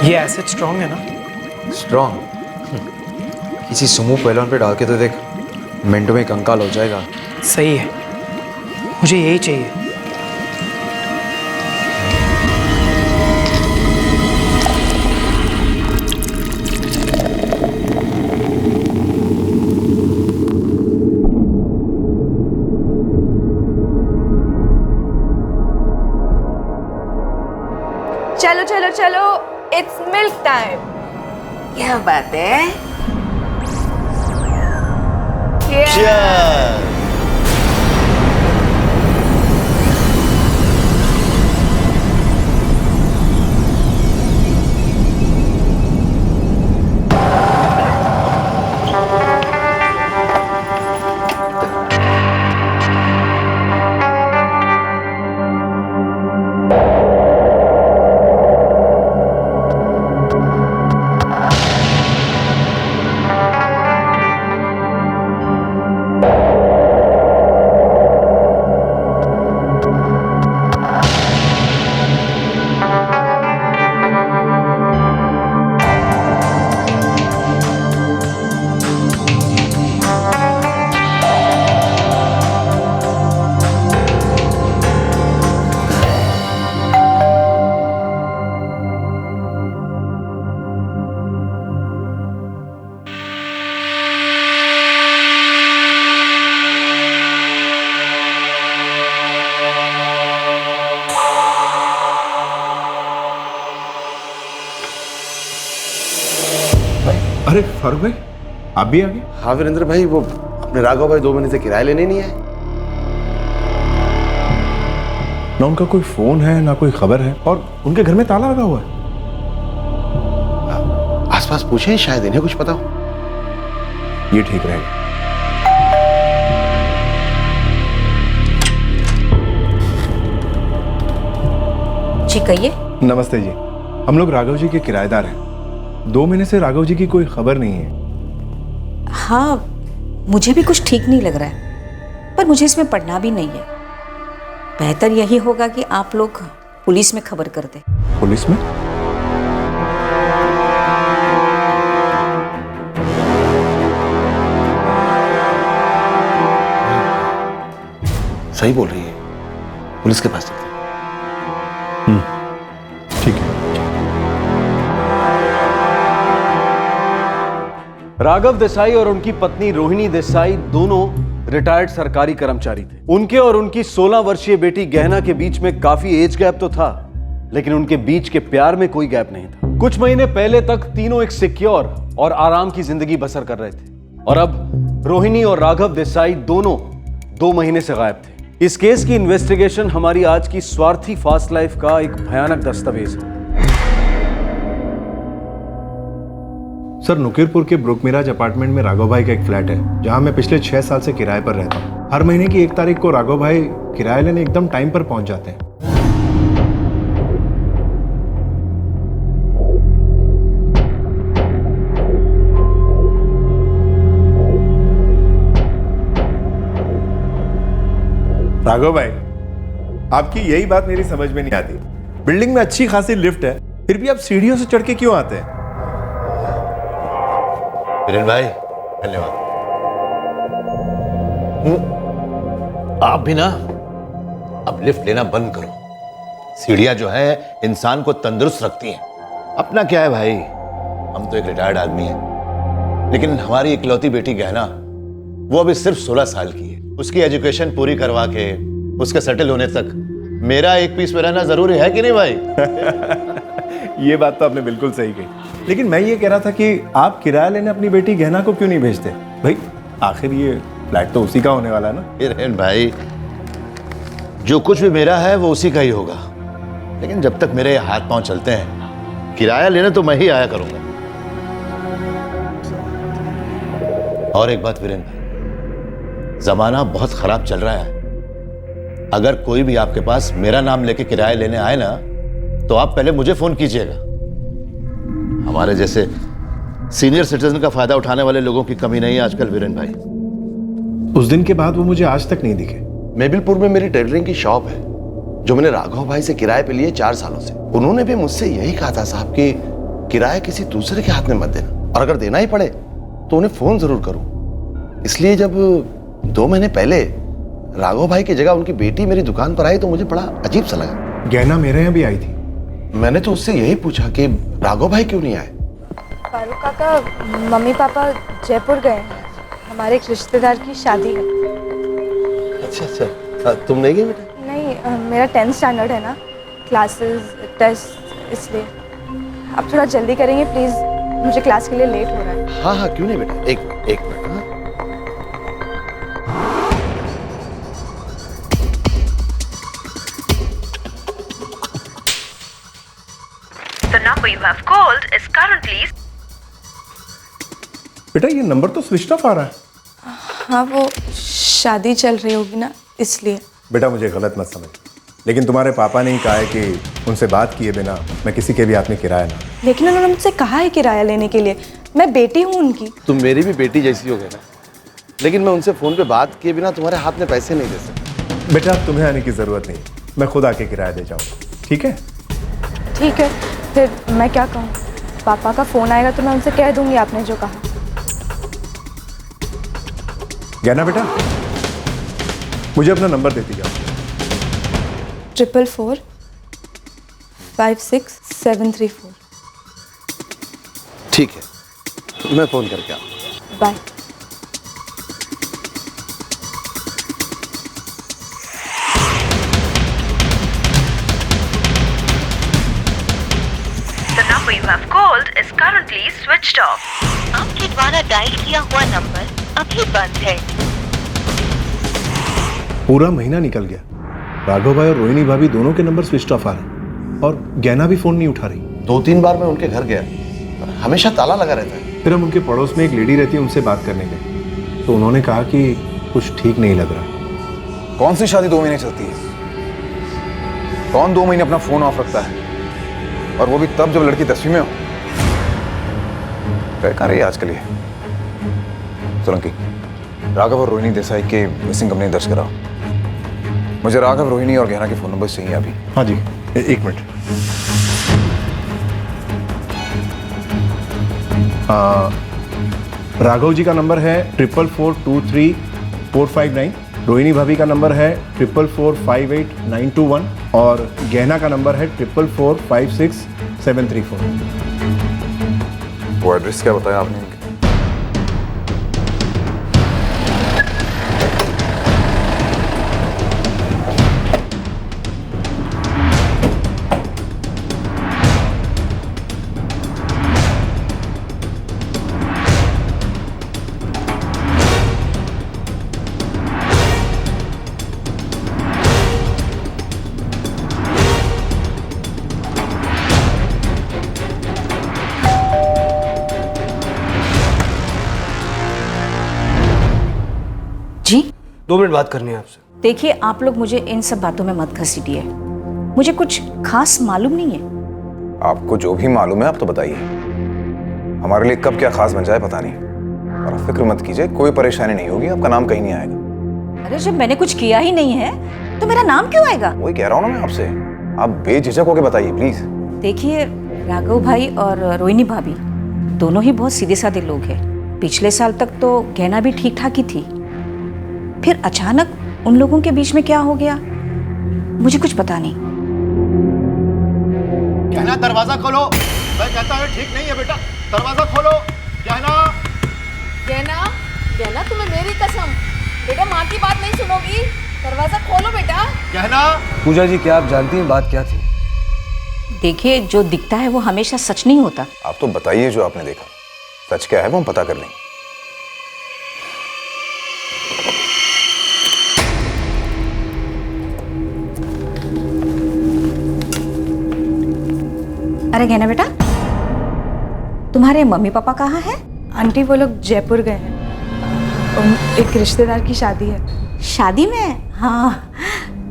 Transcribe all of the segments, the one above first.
ये acid strong है ना? स्ट्रॉन्ग? किसी सुमो पहलवान पे डाल के तो देख, मिनटों में कंकाल हो जाएगा। सही है, मुझे यही चाहिए। चलो चलो चलो, इट्स मिल्क टाइम। क्या बात है? Cheers! अरे फारूक भाई, आप भी आ गए? हाँ वीरेंद्र भाई, वो अपने राघव भाई 2 महीने से किराया लेने नहीं आए। ना उनका कोई फोन है ना कोई खबर है, और उनके घर में ताला लगा हुआ है। आसपास पूछे, शायद इन्हें कुछ पता हो। ये ठीक रहेगा। जी कहिए। नमस्ते जी, हम लोग राघव जी के किराएदार हैं। 2 महीने से राघव जी की कोई खबर नहीं है। हाँ, मुझे भी कुछ ठीक नहीं लग रहा है, पर मुझे इसमें पढ़ना भी नहीं है। बेहतर यही होगा कि आप लोग पुलिस में खबर कर दें। पुलिस में? सही बोल रही है, पुलिस के पास चलते हैं। ठीक है। राघव देसाई और उनकी पत्नी रोहिणी देसाई दोनों रिटायर्ड सरकारी कर्मचारी थे। उनके और उनकी 16 वर्षीय बेटी गहना के बीच में काफी एज गैप तो था, लेकिन उनके बीच के प्यार में कोई गैप नहीं था। कुछ महीने पहले तक तीनों एक सिक्योर और आराम की जिंदगी बसर कर रहे थे, और अब रोहिणी और राघव देसाई दोनों 2 महीने से गायब थे। इस केस की इन्वेस्टिगेशन हमारी आज की स्वार्थी फास्ट लाइफ का एक भयानक दस्तावेज है। सर, नुकीरपुर के ब्रुकमिराज अपार्टमेंट में राघव भाई का एक फ्लैट है, जहां मैं पिछले 6 साल से किराए पर रहता हूं। हर महीने की 1 तारीख को राघव भाई किराया लेने एकदम टाइम पर पहुंच जाते हैं। राघव भाई, आपकी यही बात मेरी समझ में नहीं आती। बिल्डिंग में अच्छी खासी लिफ्ट है, फिर भी आप सीढ़ियों से चढ़ के क्यों आते हैं? वीरेंद्र भाई, धन्यवाद। आप भी ना अब लिफ्ट लेना बंद करो। सीढ़ियां जो है इंसान को तंदुरुस्त रखती हैं। अपना क्या है भाई, हम तो एक रिटायर्ड आदमी हैं, लेकिन हमारी इकलौती बेटी गहना, वो अभी सिर्फ 16 साल की है। उसकी एजुकेशन पूरी करवा के उसके सेटल होने तक मेरा एक पीस में रहना जरूरी है कि नहीं भाई? ये बात तो आपने बिल्कुल सही कही, लेकिन मैं ये कह रहा था कि आप किराया लेने अपनी बेटी गहना को क्यों नहीं भेजते? भाई आखिर ये फ्लैट तो उसी का होने वाला है ना। वीरेंद्र भाई, जो कुछ भी मेरा है वो उसी का ही होगा, लेकिन जब तक मेरे हाथ पांव चलते हैं, किराया लेने तो मैं ही आया करूंगा। और एक बात वीरेंद्र भाई, जमाना बहुत खराब चल रहा है। अगर कोई भी आपके पास मेरा नाम लेके किराया लेने आए ना, तो आप पहले मुझे फोन कीजिएगा। हमारे जैसे सीनियर सिटीजन का फायदा उठाने वाले लोगों की कमी नहीं है आजकल वीरेंद्र भाई। उस दिन के बाद वो मुझे आज तक नहीं दिखे। मेबिलपुर में मेरी टेलरिंग की शॉप है, जो मैंने राघव भाई से किराए पे लिए 4 सालों से। उन्होंने भी मुझसे यही कहा था साहब कि किराया किसी दूसरे के हाथ में मत देना, और अगर देना ही पड़े तो उन्हें फोन जरूर करो। इसलिए जब 2 महीने पहले राघव भाई की जगह उनकी बेटी मेरी दुकान पर आई तो मुझे बड़ा अजीब सा लगा। गहना मेरे यहाँ भी आई थी। मैंने तो उससे यही पूछा कि राघव भाई क्यों नहीं आए। फारूक काका, मम्मी पापा जयपुर गए हैं, हमारे एक रिश्तेदार की शादी है। अच्छा, तुम नहीं गई बेटा? नहीं, मेरा 10th स्टैंडर्ड है ना, क्लासेस टेस्ट, इसलिए आप थोड़ा जल्दी करेंगे प्लीज़, मुझे क्लास के लिए लेट हो रहा है। हाँ, क्यों नहीं बेटा, एक मिनट। हाँ? The number you have called is currently... बेटा ये नंबर तो स्विच ऑफ आ रहा है। हाँ, वो शादी चल रही होगी ना, इसलिए। बेटा मुझे गलत मत समझ, लेकिन तुम्हारे पापा ने ही कहा है कि उनसे बात किए बिना मैं किसी के भी हाथ में किराया ना। लेकिन उन्होंने मुझसे कहा है किराया लेने के लिए, मैं बेटी हूँ उनकी। तुम मेरी भी बेटी जैसी हो गए ना, लेकिन मैं उनसे फोन पे बात किए बिना तुम्हारे हाथ में पैसे नहीं दे सकता। बेटा अब तुम्हें आने की ज़रूरत नहीं, मैं खुद आके किराया दे जाऊँगा, ठीक है? ठीक है, फिर मैं क्या कहूँ? पापा का फ़ोन आएगा तो मैं उनसे कह दूँगी आपने जो कहा। गहना बेटा मुझे अपना नंबर देती जाओ। 444 56734। ठीक है, मैं फोन करके आऊँ। Bye. The number you have called is currently switched off. आपके द्वारा डायल किया हुआ नंबर अभी बंद है। पूरा महीना निकल गया, राघव भाई और रोहिणी भाभी दोनों के नंबर स्विच ऑफ आ रहे और गहना भी फोन नहीं उठा रही। 2-3 बार मैं उनके घर गया, हमेशा ताला लगा रहता है। फिर हम उनके पड़ोस में एक लेडी रहती है, उनसे बात करने गए तो उन्होंने कहा कि कुछ ठीक नहीं लग रहा। कौन सी शादी 2 महीने चलती है? कौन 2 महीने अपना फोन ऑफ रखता है, और वो भी तब जब लड़की 10वीं में हो? कहाँ रही है आजकल ये? सोलंकी, राघव और रोहिणी देसाई के मिसिंग कंप्लेंट दर्ज कराओ। मुझे राघव, रोहिणी और गहना के फोन नंबर चाहिए अभी। हाँ जी, एक मिनट। राघव जी का नंबर है 444234559, रोहिणी भाभी का नंबर है 4445891 और गहना का नंबर है 444563734। वो एड्रेस क्या बताया आपने इनके? जी 2 मिनट बात करनी है आपसे। देखिए, आप लोग मुझे इन सब बातों में मत घसीटिए, मुझे कुछ खास मालूम नहीं है। आपको जो भी मालूम है आप तो बताइए, हमारे लिए कब क्या खास बन जाए पता नहीं। और आप फिक्र मत कीजिए, कोई परेशानी नहीं होगी, आपका नाम कहीं नहीं आएगा। अरे जब मैंने कुछ किया ही नहीं है तो मेरा नाम क्यों आएगा? वही कह रहा हूँ ना मैं आपसे, आप बेझिझक होकर बताइए प्लीज। देखिए, राघव भाई और रोहिणी भाभी दोनों ही बहुत सीधे साधे लोग हैं। पिछले साल तक तो गहना भी ठीक ठाक ही थी, फिर अचानक उन लोगों के बीच में क्या हो गया मुझे कुछ पता नहीं। गहना दरवाजा खोलो, मैं कहता हूँ ठीक नहीं है बेटा, दरवाजा खोलो। गहना तुम्हें मेरी कसम, बेटा माँ की बात नहीं सुनोगी, दरवाजा खोलो बेटा। गहना। पूजा जी, क्या आप जानती हैं बात क्या थी? देखिए, जो दिखता है वो हमेशा सच नहीं होता। आप तो बताइए जो आपने देखा, सच क्या है वो हम पता कर लेंगे। अरे गहना बेटा, तुम्हारे मम्मी पापा कहाँ हैं? आंटी वो लोग जयपुर गए हैं, एक रिश्तेदार की शादी है। शादी में? हाँ,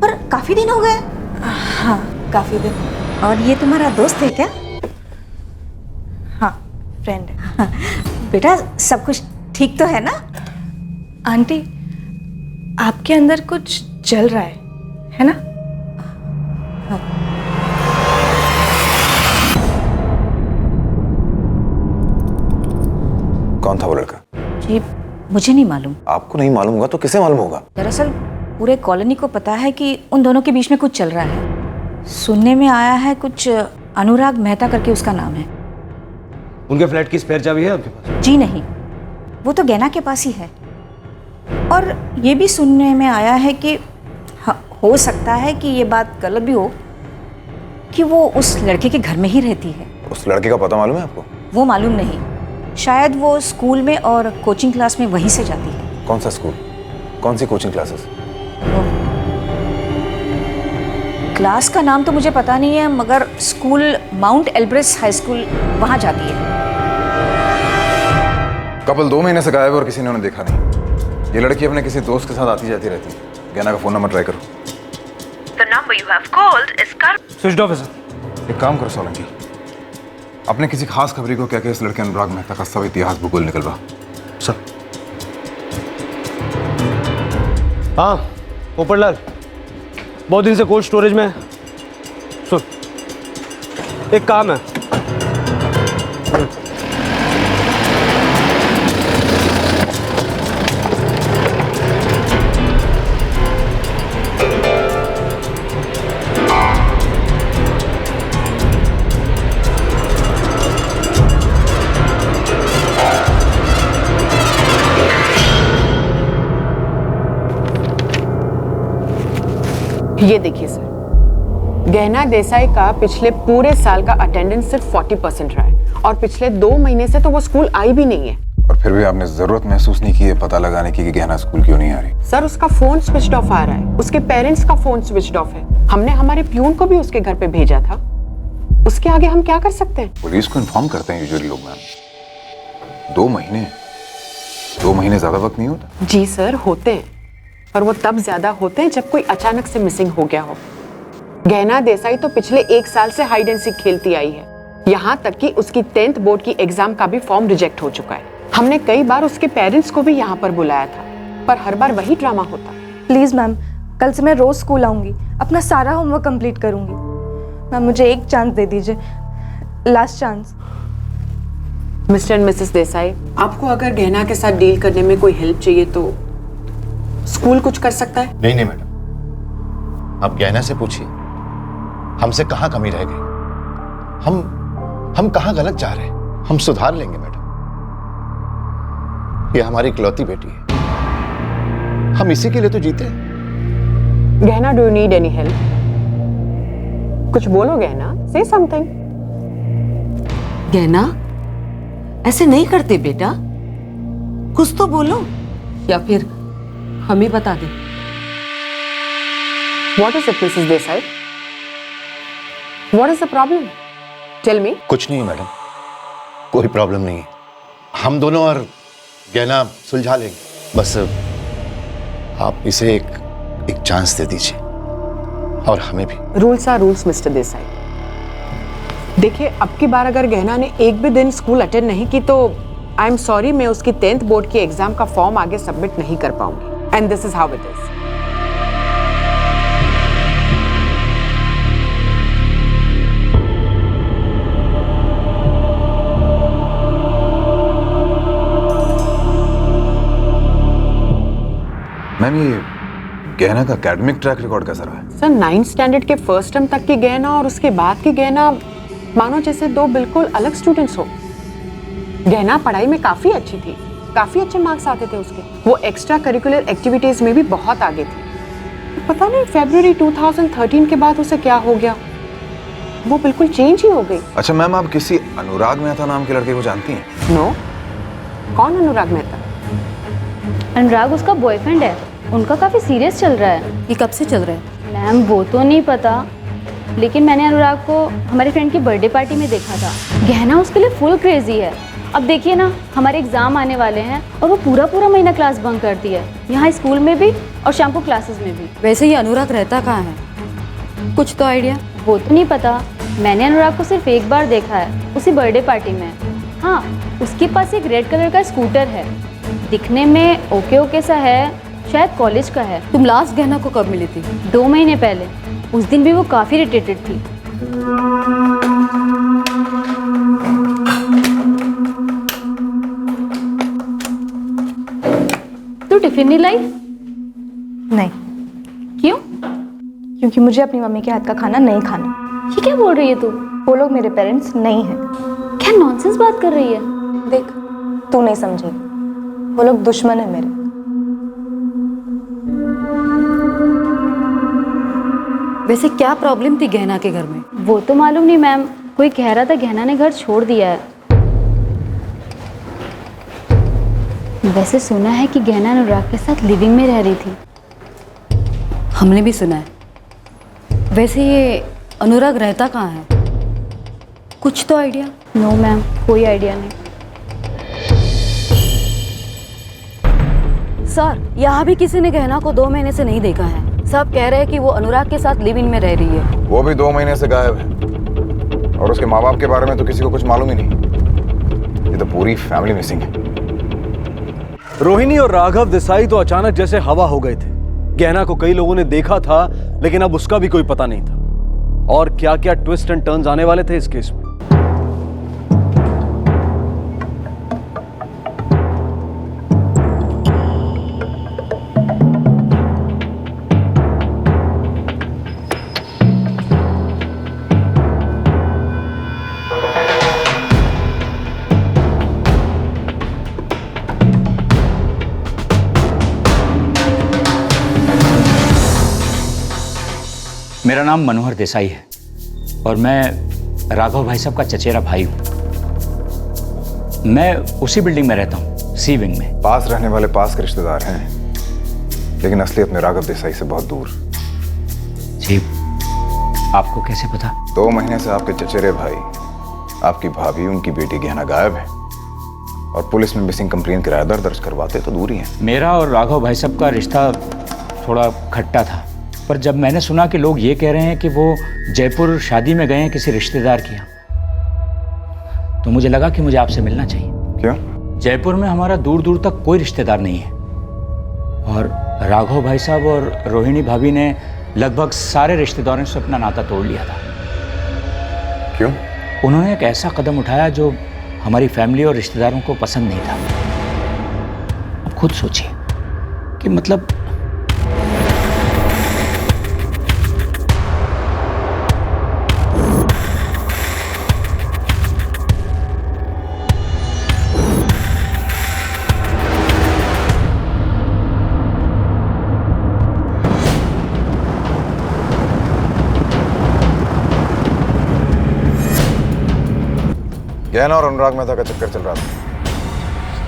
पर काफी दिन हो गए। हाँ, काफ़ी दिन। और ये तुम्हारा दोस्त है क्या? हाँ, फ्रेंड है। बेटा सब कुछ ठीक तो है ना? आंटी, आपके अंदर कुछ जल रहा है ना? कौन था वो लड़का? जी मुझे नहीं मालूम। आपको नहीं मालूम होगा तो किसे मालूम होगा? दरअसल पूरे कॉलोनी को पता है कि उन दोनों के बीच में कुछ चल रहा है। सुनने में आया है कुछ अनुराग मेहता करके उसका नाम है। उनके फ्लैट की स्पेयर चाबी है आपके पास? जी नहीं, वो तो गैना के पास ही है। और ये भी सुनने में आया है कि हो सकता है कि ये बात गलत भी हो कि वो उस लड़के के घर में ही रहती है। उस लड़के का पता मालूम है आपको? वो मालूम नहीं, शायद वो स्कूल में और कोचिंग क्लास में वहीं से जाती है। कौन सा स्कूल, कौन सी कोचिंग क्लासेस? क्लास का नाम तो मुझे पता नहीं है, मगर स्कूल माउंट एल्ब्रेस हाई स्कूल वहाँ जाती है। कपल 2 महीने से गायब है और किसी ने उन्हें देखा नहीं। ये लड़की अपने किसी दोस्त के साथ आती जाती रहती है। गैना का फोन नंबर ट्राई करो। The number you have called is currently switch off है सर। एक काम करो सोलंकी, अपने किसी खास खबरी को क्या इस लड़के अनुराग मेहता का सब इतिहास भूगोल निकलवा। सर। हाँ पोपटलाल, बहुत दिन से कोल्ड स्टोरेज में है। सुन, एक काम है। ये देखिए सर, गहना देसाई का पिछले पूरे साल का अटेंडेंस सिर्फ 40% रहा है और पिछले 2 महीने से तो वो स्कूल आई भी नहीं है। और फिर भी आपने जरूरत महसूस नहीं की है पता लगाने की कि गहना स्कूल क्यों नहीं आ रही? सर उसका फोन स्विच ऑफ आ रहा है, उसके पेरेंट्स का फोन स्विच ऑफ है। हमने हमारे प्यून को भी उसके घर पे भेजा था। उसके आगे हम क्या कर सकते हैं? पुलिस को इन्फॉर्म करते हैं यूजुअली लोग मैम। 2 महीने ज्यादा वक्त नहीं होता? जी सर होते हैं, पर वो तब ज्यादा होते हैं जब कोई अचानक से मिसिंग हो गया हो। गहना देसाई तो पिछले 1 साल से हाइड एंड सीक खेलती आई है। यहाँ तक कि उसकी 10th बोर्ड की एग्जाम का भी फॉर्म रिजेक्ट हो चुका है। हमने कई बार उसके पेरेंट्स को भी यहाँ पर बुलाया था, पर हर बार वही ड्रामा होता। प्लीज़ मैम, कल से मैं रोज़ स्कूल आऊँगी, अपना सारा होमवर्क कंप्लीट करूँगी। मैम मुझे एक चांस दे दीजिए, last chance. Mister and Mrs Desai, आपको अगर गहना के साथ डील करने में कोई हेल्प चाहिए तो स्कूल कुछ कर सकता है। नहीं नहीं मैडम, आप गहना से पूछिए हमसे कहाँ कमी रह गई। हम कहाँ गलत जा रहे हैं, हम सुधार लेंगे मैडम। ये हमारी इकलौती बेटी है, हम इसी के लिए तो जीते हैं। गहना, do you need any help? कुछ बोलो गहना, से समथिंग। गहना, ऐसे नहीं करते बेटा, कुछ तो बोलो, या फिर हम ही बता दें। What is it, Mrs. Desai? What is the problem? Tell me. कुछ नहीं है मैडम, कोई प्रॉब्लम नहीं है। हम दोनों और गहना सुलझा लेंगे। बस आप इसे एक चांस दे दीजिए और हमें भी। Rules are rules mister Desai. देखिए, अब की बार अगर गहना ने एक भी दिन स्कूल अटेंड नहीं की तो आई एम सॉरी, मैं उसकी 10th बोर्ड की एग्जाम का फॉर्म आगे सबमिट नहीं कर पाऊंगी। And this is how it is. Ma'am ये गहना का एकेडमिक ट्रैक रिकॉर्ड कैसा रहा है? सर 9th स्टैंडर्ड के फर्स्ट टर्म तक की गहना और उसके बाद की गहना मानो जैसे 2 बिल्कुल अलग स्टूडेंट्स हो। गहना पढ़ाई में काफी अच्छी थी, काफी अच्छे मार्क्स आते थे उसके। वो एक्स्ट्रा करिकुलर एक्टिविटीज में भी बहुत आगे थी। पता नहीं फरवरी 2013 के बाद उसे क्या हो गया, वो बिल्कुल चेंज ही हो गई। अच्छा मैम, आप किसी अनुराग मेहता नाम के लड़के को जानती हैं? नो, कौन अनुराग मेहता? अनुराग उसका बॉयफ्रेंड है, उनका काफ़ी सीरियस चल रहा है। ये कब से चल रहा है? मैम वो तो नहीं पता, लेकिन मैंने अनुराग को हमारे फ्रेंड की बर्थडे पार्टी में देखा था। गहना उसके लिए फुल क्रेजी है। अब देखिए ना, हमारे एग्जाम आने वाले हैं और वो पूरा महीना क्लास बंक करती है, यहाँ स्कूल में भी और शाम को क्लासेस में भी। वैसे ये अनुराग रहता कहाँ है, कुछ तो आइडिया? वो तो नहीं पता, मैंने अनुराग को सिर्फ एक बार देखा है, उसी बर्थडे पार्टी में। हाँ, उसके पास एक रेड कलर का स्कूटर है, दिखने में ओके सा है, शायद कॉलेज का है। तुम लास्ट गहना को कब मिली थी? 2 महीने पहले। उस दिन भी वो काफ़ी इरिटेटेड थी। तू टिफिन नहीं लाई? नहीं, क्यों? क्योंकि मुझे अपनी मम्मी के हाथ का खाना नहीं खाना। ये क्या बोल रही है तू? वो लोग मेरे पेरेंट्स नहीं हैं। क्या नॉनसेंस बात कर रही है? देख, तू नहीं समझी, वो लोग दुश्मन है मेरे। वैसे क्या प्रॉब्लम थी गहना के घर में? वो तो मालूम नहीं मैम, कोई कह रहा था गहना ने घर छोड़ दिया है। वैसे सुना है कि गहना अनुराग के साथ लिविंग में रह रही थी। हमने भी सुना है। वैसे ये अनुराग रहता कहाँ है? कुछ तो आइडिया? नो मैम, कोई आइडिया नहीं। सर, यहाँ भी किसी ने गहना को 2 महीने से नहीं देखा है। सब कह रहे हैं कि वो अनुराग के साथ लिव इन में रह रही है। वो भी 2 महीने से गायब है, और उसके माँ बाप के बारे में तो किसी को कुछ मालूम ही नहीं। ये तो पूरी फैमिली मिसिंग है। रोहिणी और राघव देसाई तो अचानक जैसे हवा हो गए थे। गहना को कई लोगों ने देखा था, लेकिन अब उसका भी कोई पता नहीं था। और क्या क्या ट्विस्ट एंड टर्न्स आने वाले थे इस केस में। मेरा नाम मनोहर देसाई है और मैं राघव भाई साहब का चचेरा भाई हूँ। मैं उसी बिल्डिंग में रहता हूँ, सी विंग में। पास रहने वाले पास के रिश्तेदार हैं, लेकिन असलियत में राघव देसाई से बहुत दूर। जी, आपको कैसे पता? 2 महीने से आपके चचेरे भाई, आपकी भाभी, उनकी बेटी गहना गायब है, और पुलिस में मिसिंग कंप्लेन किराएदार दर्ज करवाते तो दूर ही है। मेरा और राघव भाई साहब का रिश्ता थोड़ा खट्टा था, पर जब मैंने सुना कि लोग ये कह रहे हैं कि वो जयपुर शादी में गए हैं किसी रिश्तेदार के यहाँ, तो मुझे लगा कि मुझे आपसे मिलना चाहिए। क्यों? जयपुर में हमारा दूर दूर तक कोई रिश्तेदार नहीं है, और राघव भाई साहब और रोहिणी भाभी ने लगभग सारे रिश्तेदारों से अपना नाता तोड़ लिया था। क्यों? उन्होंने एक ऐसा कदम उठाया जो हमारी फैमिली और रिश्तेदारों को पसंद नहीं था। अब खुद सोचिए कि मतलब गहना और अनुराग मेहता का चक्कर चल रहा था।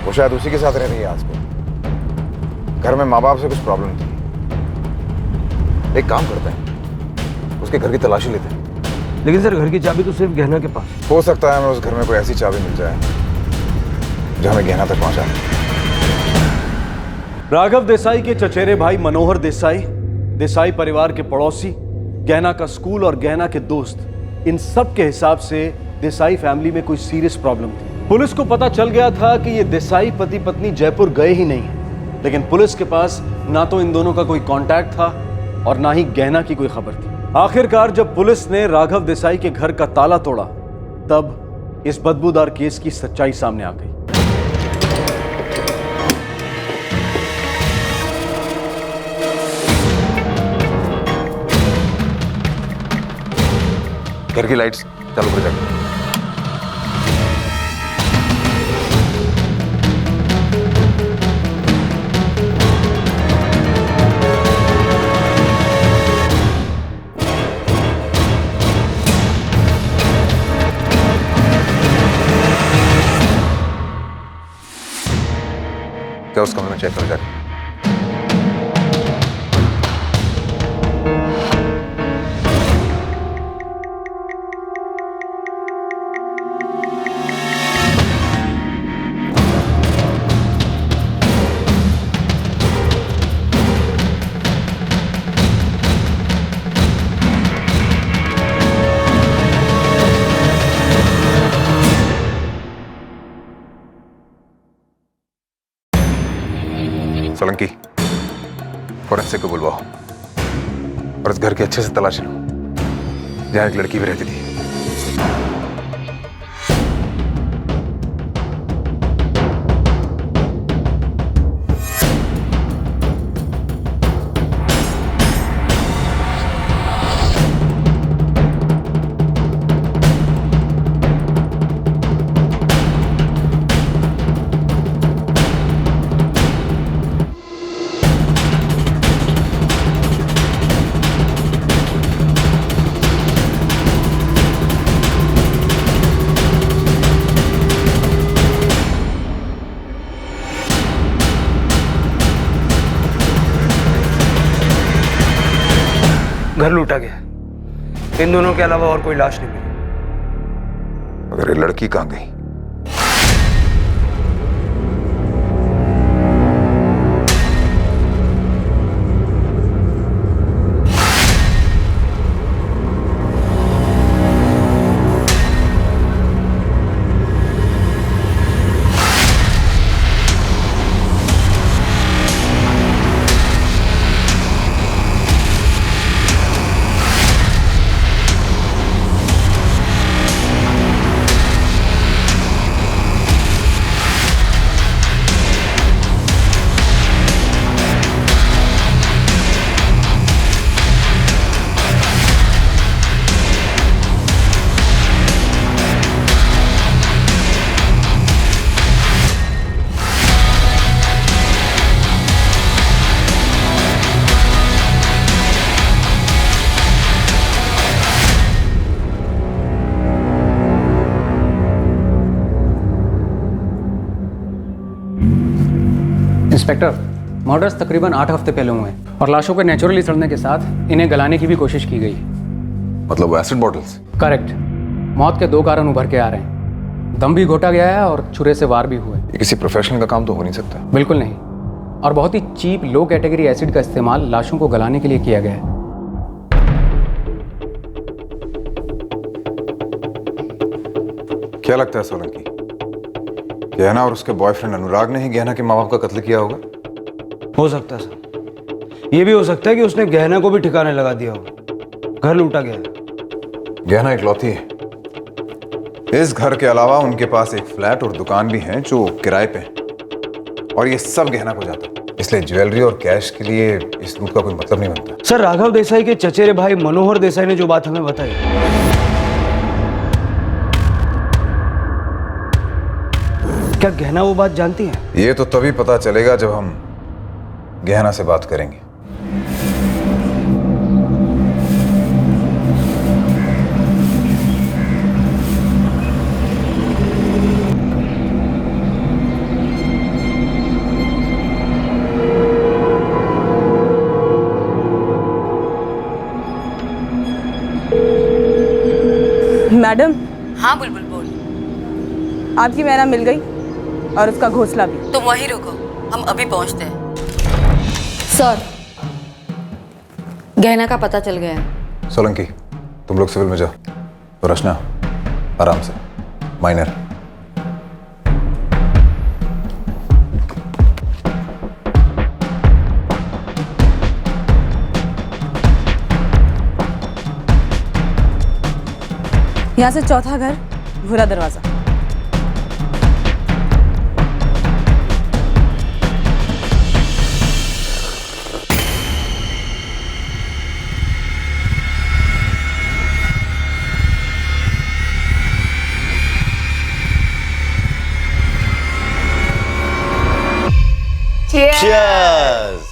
वो शायद उसी के साथ रह रही है आजकल। घर में माँ बाप से कुछ प्रॉब्लम थी। एक काम करते हैं, उसके घर की तलाशी लेते हैं। लेकिन सर, घर की चाबी तो सिर्फ गहना के पास। हो सकता है हमें उस घर में कोई ऐसी चाबी मिल जाए जो हमें गहना तक पहुंचा दे। राघव देसाई के चचेरे भाई मनोहर देसाई, देसाई परिवार के पड़ोसी, गहना का स्कूल और गहना के दोस्त, इन सब के हिसाब से देसाई फैमिली में कोई सीरियस प्रॉब्लम थी। पुलिस को पता चल गया था कि ये देसाई पति पत्नी जयपुर गए ही नहीं हैं, लेकिन पुलिस के पास ना तो इन दोनों का कोई कांटेक्ट था और ना ही गहना की कोई खबर थी। आखिरकार जब पुलिस ने राघव देसाई के घर का ताला तोड़ा, तब इस बदबूदार केस की सच्चाई सामने आ गई। घर की लाइट्स चालू कर जाएंगे। क्या उस कमरे में चेक कर जाके? सोलंकी, फोरेंसिक को बुलवाओ और इस घर की अच्छे से तलाश लो, जहां एक लड़की भी रहती थी। घर लूटा गया। इन दोनों के अलावा और कोई लाश नहीं मिली। अगर ये लड़की कहाँ गई? इंस्पेक्टर, मर्डर्स तकरीबन 8 हफ्ते पहले हुए हैं और लाशों के नेचुरली सड़ने के साथ इन्हें गलाने की भी कोशिश की गई। मतलब वो एसिड बॉटल्स? करेक्ट। मौत के 2 कारण उभर के आ रहे हैं। दम भी घोटा गया है और छुरे से वार भी हुए। ये किसी प्रोफेशनल का काम तो हो नहीं सकता। बिल्कुल नहीं। और बहुत ही चीप लो कैटेगरी एसिड का इस्तेमाल लाशों को गलाने के लिए किया गया है। क्या लगता है सोलंकी, गहना और उसके बॉयफ्रेंड अनुराग ने ही गहना के माँ बाप का कत्ल किया होगा? हो सकता है सर। ये भी हो सकता है कि उसने गहना को भी ठिकाने लगा दिया होगा। घर लूटा गया। गहना इकलौती है। इस घर के अलावा उनके पास एक फ्लैट और दुकान भी है जो किराए पे है, और ये सब गहना को जाता है। इसलिए ज्वेलरी और कैश के लिए इस लूट का कोई मतलब नहीं बनता। सर, राघव देसाई के चचेरे भाई मनोहर देसाई ने जो बात हमें बताई, क्या गहना वो बात जानती है? ये तो तभी पता चलेगा जब हम गहना से बात करेंगे। मैडम। हाँ बुलबुल बोल। आपकी मैना मिल गई और उसका घोंसला भी। तुम वहीं रुको, हम अभी पहुंचते हैं। सर, गहना का पता चल गया है। सोलंकी, तुम लोग सिविल में जाओ। तो रचना, आराम से, माइनर। यहाँ से चौथा घर, भूरा दरवाजा। Cheers!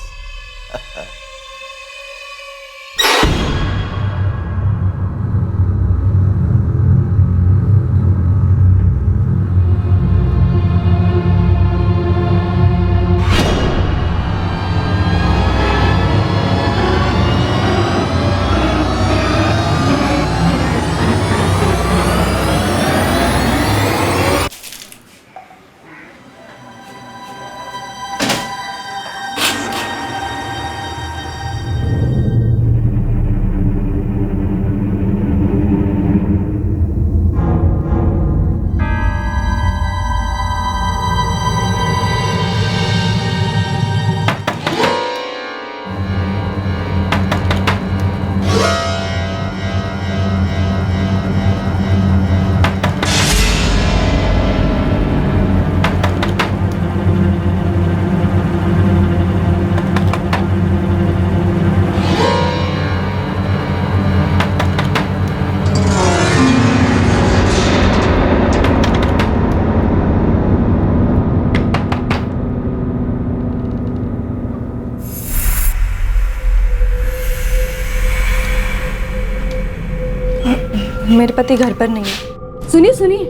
मेरे पति घर पर नहीं है। सुनिए सुनिए,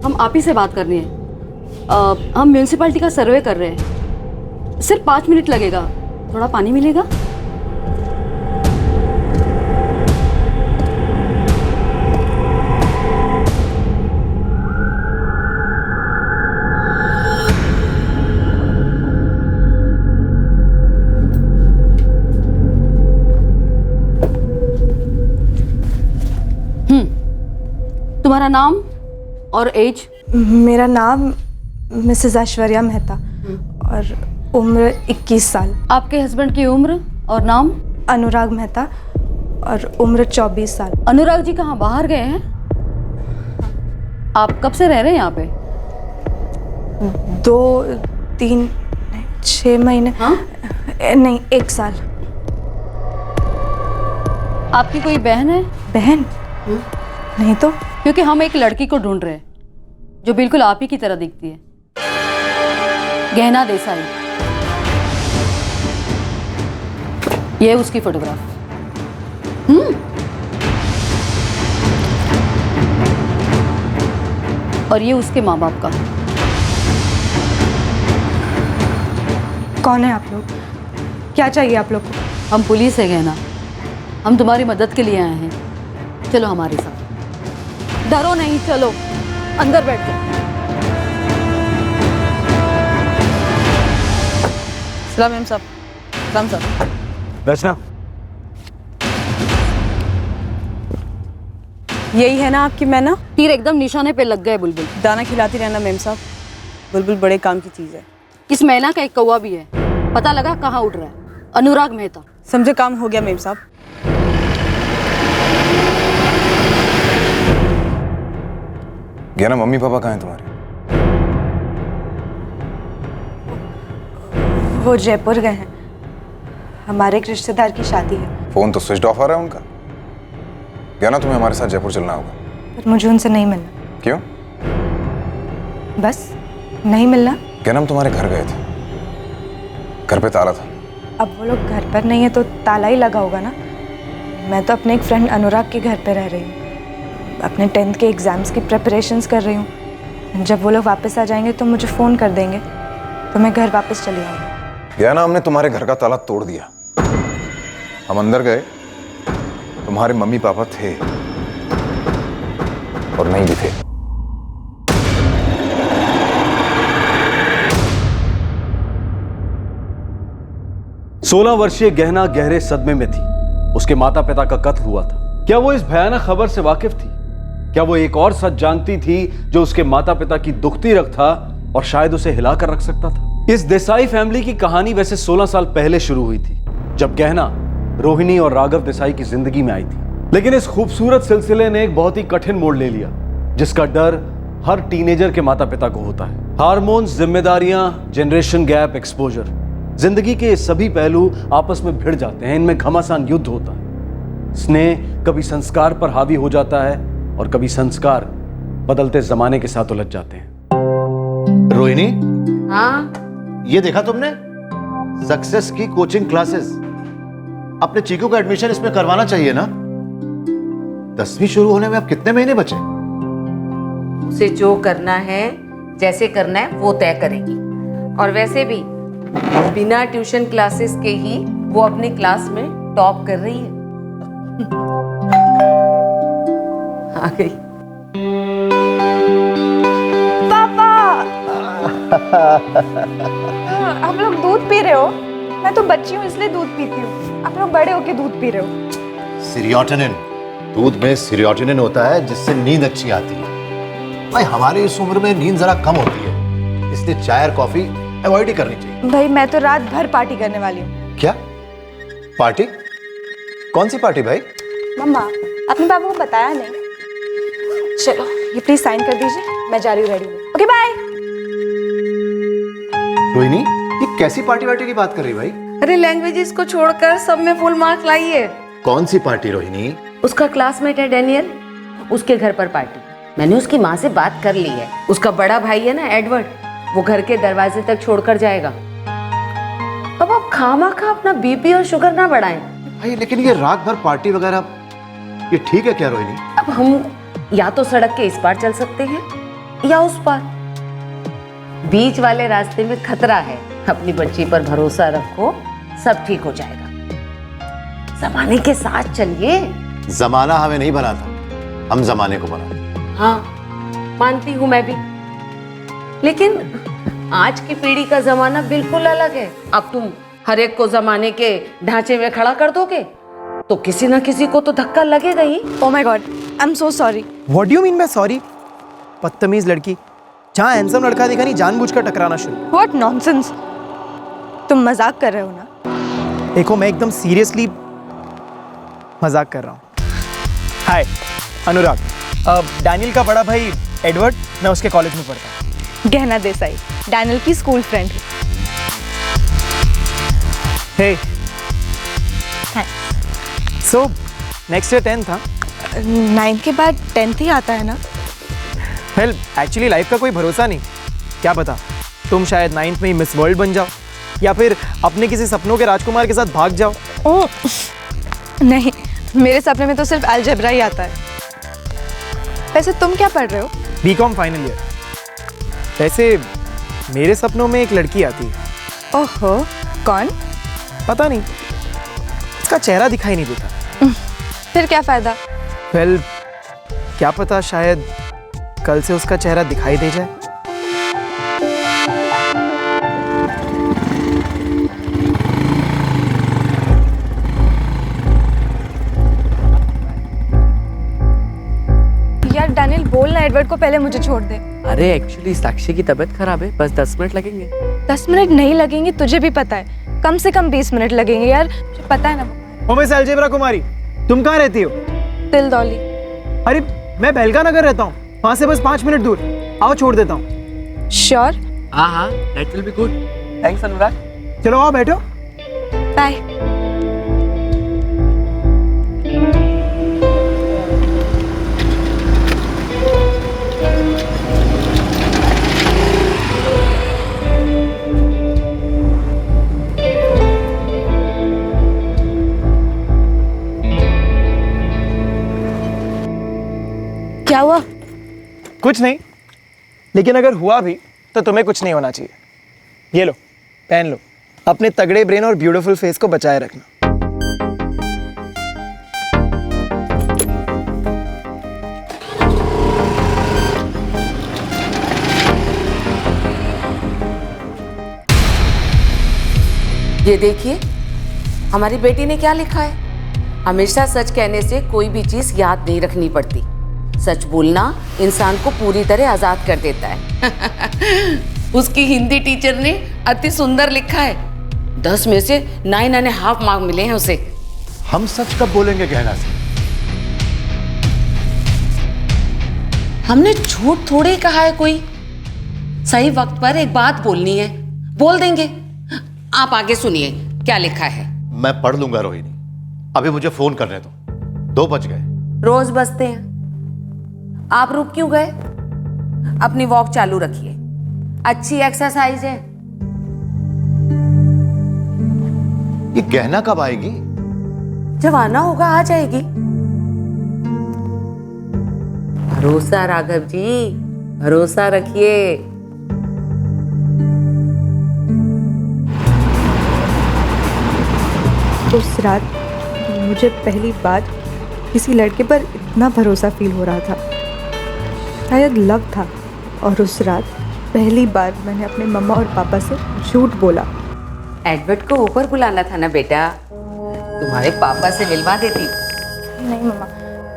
हम आप ही से बात करनी है। हम म्यूनिसिपैलिटी का सर्वे कर रहे हैं। सिर्फ 5 मिनट लगेगा। थोड़ा पानी मिलेगा? तुम्हारा नाम और एज? मेरा नाम मिसेस ऐश्वर्या मेहता और उम्र 21 साल। आपके हस्बैंड की उम्र और नाम? अनुराग मेहता और उम्र 24 साल। अनुराग जी कहाँ बाहर गए हैं? आप कब से रह रहे हैं यहाँ पे? 2, 3, 6 महीने। हाँ? नहीं, 1 साल। आपकी कोई बहन है? बहन? नहीं तो। क्योंकि हम एक लड़की को ढूंढ रहे हैं जो बिल्कुल आप ही की तरह दिखती है। गहना देसाई। ये उसकी फोटोग्राफ। और ये उसके माँ बाप का। कौन है आप लोग? क्या चाहिए आप लोग को? हम पुलिस है गहना, हम तुम्हारी मदद के लिए आए हैं। चलो हमारे साथ। डरो नहीं, चलो अंदर बैठ जाओ। सलाम मैम साहब। सलाम साहब। बैठना। यही है ना आपकी मैना? तीर एकदम निशाने पे लग गए बुलबुल। दाना खिलाती रहना मैम साहब, बुलबुल बड़े काम की चीज है। इस मैना का एक कौवा भी है, पता लगा कहाँ उड़ रहा है। अनुराग मेहता। समझे, काम हो गया मैम साहब। गहना, मम्मी पापा कहाँ हैं तुम्हारे? वो जयपुर गए हैं, हमारे एक रिश्तेदार की शादी है। फोन तो स्विच ऑफ आ रहा है उनका। गहना, तुम्हें हमारे साथ जयपुर चलना होगा। पर मुझे उनसे नहीं मिलना। क्यों? बस नहीं मिलना। गहना, हम तुम्हारे घर गए थे, घर पे ताला था। अब वो लोग घर पर नहीं है तो ताला ही लगा होगा ना। मैं तो अपने एक फ्रेंड अनुराग के घर पे रह रही हूँ, अपने 10th के एग्ज़ाम्स की प्रिपरेशंस कर रही हूँ। जब वो लोग वापस आ जाएंगे तो मुझे फ़ोन कर देंगे तो मैं घर वापस चली आऊँगी। गहना, हमने तुम्हारे घर का ताला तोड़ दिया। हम अंदर गए, तुम्हारे मम्मी पापा थे और नहीं भी थे। सोलह वर्षीय गहना गहरे सदमे में थी। उसके माता पिता का कत्ल हुआ था। क्या वो इस भयानक खबर से वाकिफ थी? क्या वो एक और सच जानती थी जो उसके माता पिता की दुखती रग था और शायद उसे हिलाकर रख सकता था? इस देसाई फैमिली की कहानी वैसे 16 साल पहले शुरू हुई थी, जब गहना रोहिणी और राघव देसाई की जिंदगी में आई थी। लेकिन इस खूबसूरत सिलसिले ने एक बहुत ही कठिन मोड़ ले लिया, जिसका डर हर टीनेजर के माता पिता को होता है। हार्मोन्स, जिम्मेदारियां, जनरेशन गैप, एक्सपोजर, जिंदगी के सभी पहलू आपस में भिड़ जाते हैं। इनमें घमासान युद्ध होता है। स्नेह कभी संस्कार पर हावी हो जाता है और कभी संस्कार बदलते जमाने के साथ उलझ जाते हैं। रोहिणी, हाँ ये देखा तुमने? सक्सेस की कोचिंग क्लासेस। अपने चीकू का एडमिशन इसमें करवाना चाहिए ना। 10वीं शुरू होने में अब कितने महीने बचे? उसे जो करना है, जैसे करना है वो तय करेगी। और वैसे भी बिना ट्यूशन क्लासेस के ही वो अपनी क्लास में टॉप कर रही है। आ गई। पापा, हम लोग दूध पी रहे हो? मैं तो बच्ची हूँ इसलिए दूध पीती हूँ, आप लोग बड़े होके दूध पी रहे हो। सीरियोटिनिन, दूध में सीरियोटिनिन होता है जिससे नींद अच्छी आती है। भाई हमारी इस उम्र में नींद जरा कम होती है, इसलिए चाय और कॉफी अवॉइड ही करनी चाहिए। भाई मैं तो रात भर पार्टी करने वाली हूँ। क्या पार्टी? कौन सी पार्टी भाई? मम्मा, अपने पापा को बताया नहीं। चलो ये प्लीज साइन कर दीजिए, मैं जा रही हूँ रेडी हूँ। Okay bye. रोहिणी, ये कैसी पार्टी वार्टी की बात कर रही भाई? अरे लैंग्वेजेस को छोड़कर सब में फुल मार्क लाई है। कौन सी पार्टी रोहिणी? उसका क्लासमेट है डेनियल, उसके घर पर पार्टी। मैंने उसकी माँ से बात कर ली है। उसका बड़ा भाई है ना एडवर्ड, वो घर के दरवाजे तक छोड़कर जाएगा। अब आप खामा-खा अपना बीपी और शुगर ना बढ़ाएं। भाई लेकिन ये रात भर पार्टी वगैरह ये ठीक है क्या रोहिणी? अब हम या तो सड़क के इस पार चल सकते हैं या उस पार। बीच वाले रास्ते में खतरा है। अपनी बच्ची पर भरोसा रखो, सब ठीक हो जाएगा। जमाने के साथ चलिए। जमाना हमें नहीं बनाता, हम जमाने को बनाते। हाँ मानती हूँ मैं भी, लेकिन आज की पीढ़ी का जमाना बिल्कुल अलग है। अब तुम हर एक को जमाने के ढांचे में खड़ा कर दोगे? तो किसी ना किसी को तो धक्का लगेगा ही। Oh my God, I am so sorry. What do you mean by sorry? बदतमीज लड़की, जहाँ हैंडसम लड़का देखा नहीं जानबूझकर टकराना शुरू। व्हाट नॉनसेंस, तुम मजाक कर रहे हो ना? देखो मैं एकदम सीरियसली मजाक कर रहा हूँ। हाय अनुराग, डैनियल का बड़ा भाई एडवर्ड, मैं उसके कॉलेज में पढ़ता हूँ। गहना देसाई, डैनियल की स्कूल फ्रेंड है। हे सो नेक्स्ट ईयर 10th था। 9th के बाद 10th ही आता है ना? वेल एक्चुअली लाइफ का कोई भरोसा नहीं, क्या पता तुम शायद 9th में ही मिस वर्ल्ड बन जाओ या फिर अपने किसी सपनों के राजकुमार के साथ भाग जाओ। ओह नहीं, मेरे सपने में तो सिर्फ अलजेब्रा ही आता है। वैसे तुम क्या पढ़ रहे हो? BCom final year. वैसे मेरे सपनों में एक लड़की आती है। ओहो, कौन? पता नहीं, उसका चेहरा दिखाई नहीं देता। फिर क्या फायदा? वेल क्या पता शायद कल से उसका चेहरा दिखाई दे जाए। यार डैनियल, बोल ना एडवर्ड को पहले मुझे छोड़ दे। अरे एक्चुअली साक्षी की तबीयत खराब है, बस 10 मिनट लगेंगे। 10 मिनट नहीं लगेंगे, तुझे भी पता है। कम से कम 20 मिनट लगेंगे यार, मुझे पता है ना। ओ मिस अलजेब्रा कुमारी, तुम कहाँ रहती हो? तिलदौली। अरे मैं बेलगा नगर रहता हूँ, वहाँ से बस 5 मिनट दूर। आओ छोड़ देता हूँ। श्योर? हाँ, that will be good. Thanks Anurag. चलो आओ बैठो। बाय। क्या हुआ? कुछ नहीं, लेकिन अगर हुआ भी तो तुम्हें कुछ नहीं होना चाहिए। ये लो, पहन लो। अपने तगड़े ब्रेन और ब्यूटीफुल फेस को बचाए रखना। ये देखिए, हमारी बेटी ने क्या लिखा है। हमेशा सच कहने से कोई भी चीज याद नहीं रखनी पड़ती। सच बोलना इंसान को पूरी तरह आजाद कर देता है। उसकी हिंदी टीचर ने अति सुंदर लिखा है। 10 में से 9.5 मार्क मिले हैं उसे। हम सच कब बोलेंगे गहना से? हमने झूठ थोड़े ही कहा है कोई। सही वक्त पर एक बात बोलनी है, बोल देंगे। आप आगे सुनिए क्या लिखा है। मैं पढ़ लूंगा रोहिणी, अभी मुझे फोन करने दो। 2 बज गए। रोज बजते हैं, आप रुक क्यों गए? अपनी वॉक चालू रखिए, अच्छी एक्सरसाइज है। ये गहना कब आएगी? जब आना होगा आ जाएगी। भरोसा राघव जी, भरोसा रखिए। उस रात मुझे पहली बार किसी लड़के पर इतना भरोसा फील हो रहा था, शायद लव था। और उस रात पहली बार मैंने अपने मम्मा और पापा से झूठ बोला। एडवर्ड को ऊपर बुलाना था ना बेटा, तुम्हारे पापा से मिलवा देती। नहीं मम्मा,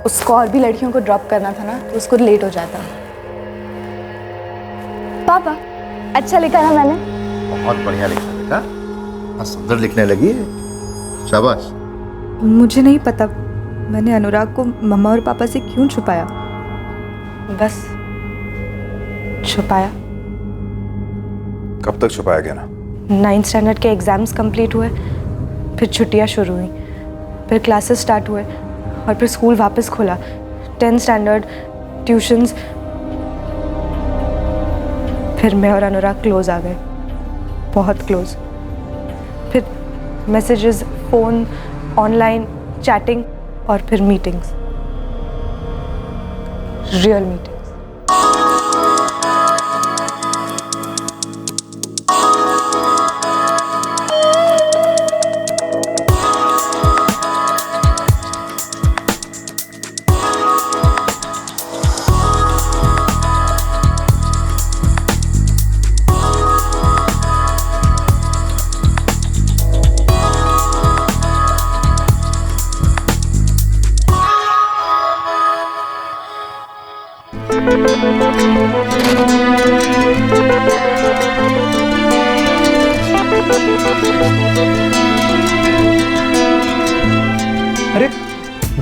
उसको और भी लड़कियों को ड्रॉप करना था ना, तो उसको लेट हो जाता। पापा, अच्छा लिखा ना मैंने? बहुत बढ़िया लिखा बेटा, हाँ सुंदर लिखने लगी है, शाबाश। मुझे नहीं पता मैंने अनुराग को मम्मा और पापा से क्यों छुपाया, बस छुपाया। कब तक छुपाया गया ना? 9th स्टैंडर्ड के एग्ज़ाम्स कंप्लीट हुए, फिर छुट्टियां शुरू हुई, फिर क्लासेस स्टार्ट हुए और फिर स्कूल वापस खोला। 10th स्टैंडर्ड, ट्यूशन्स, फिर मैं और अनुराग क्लोज आ गए, बहुत क्लोज। फिर मैसेजेस, फ़ोन, ऑनलाइन चैटिंग और फिर मीटिंग्स, रियल मीटिंग्स।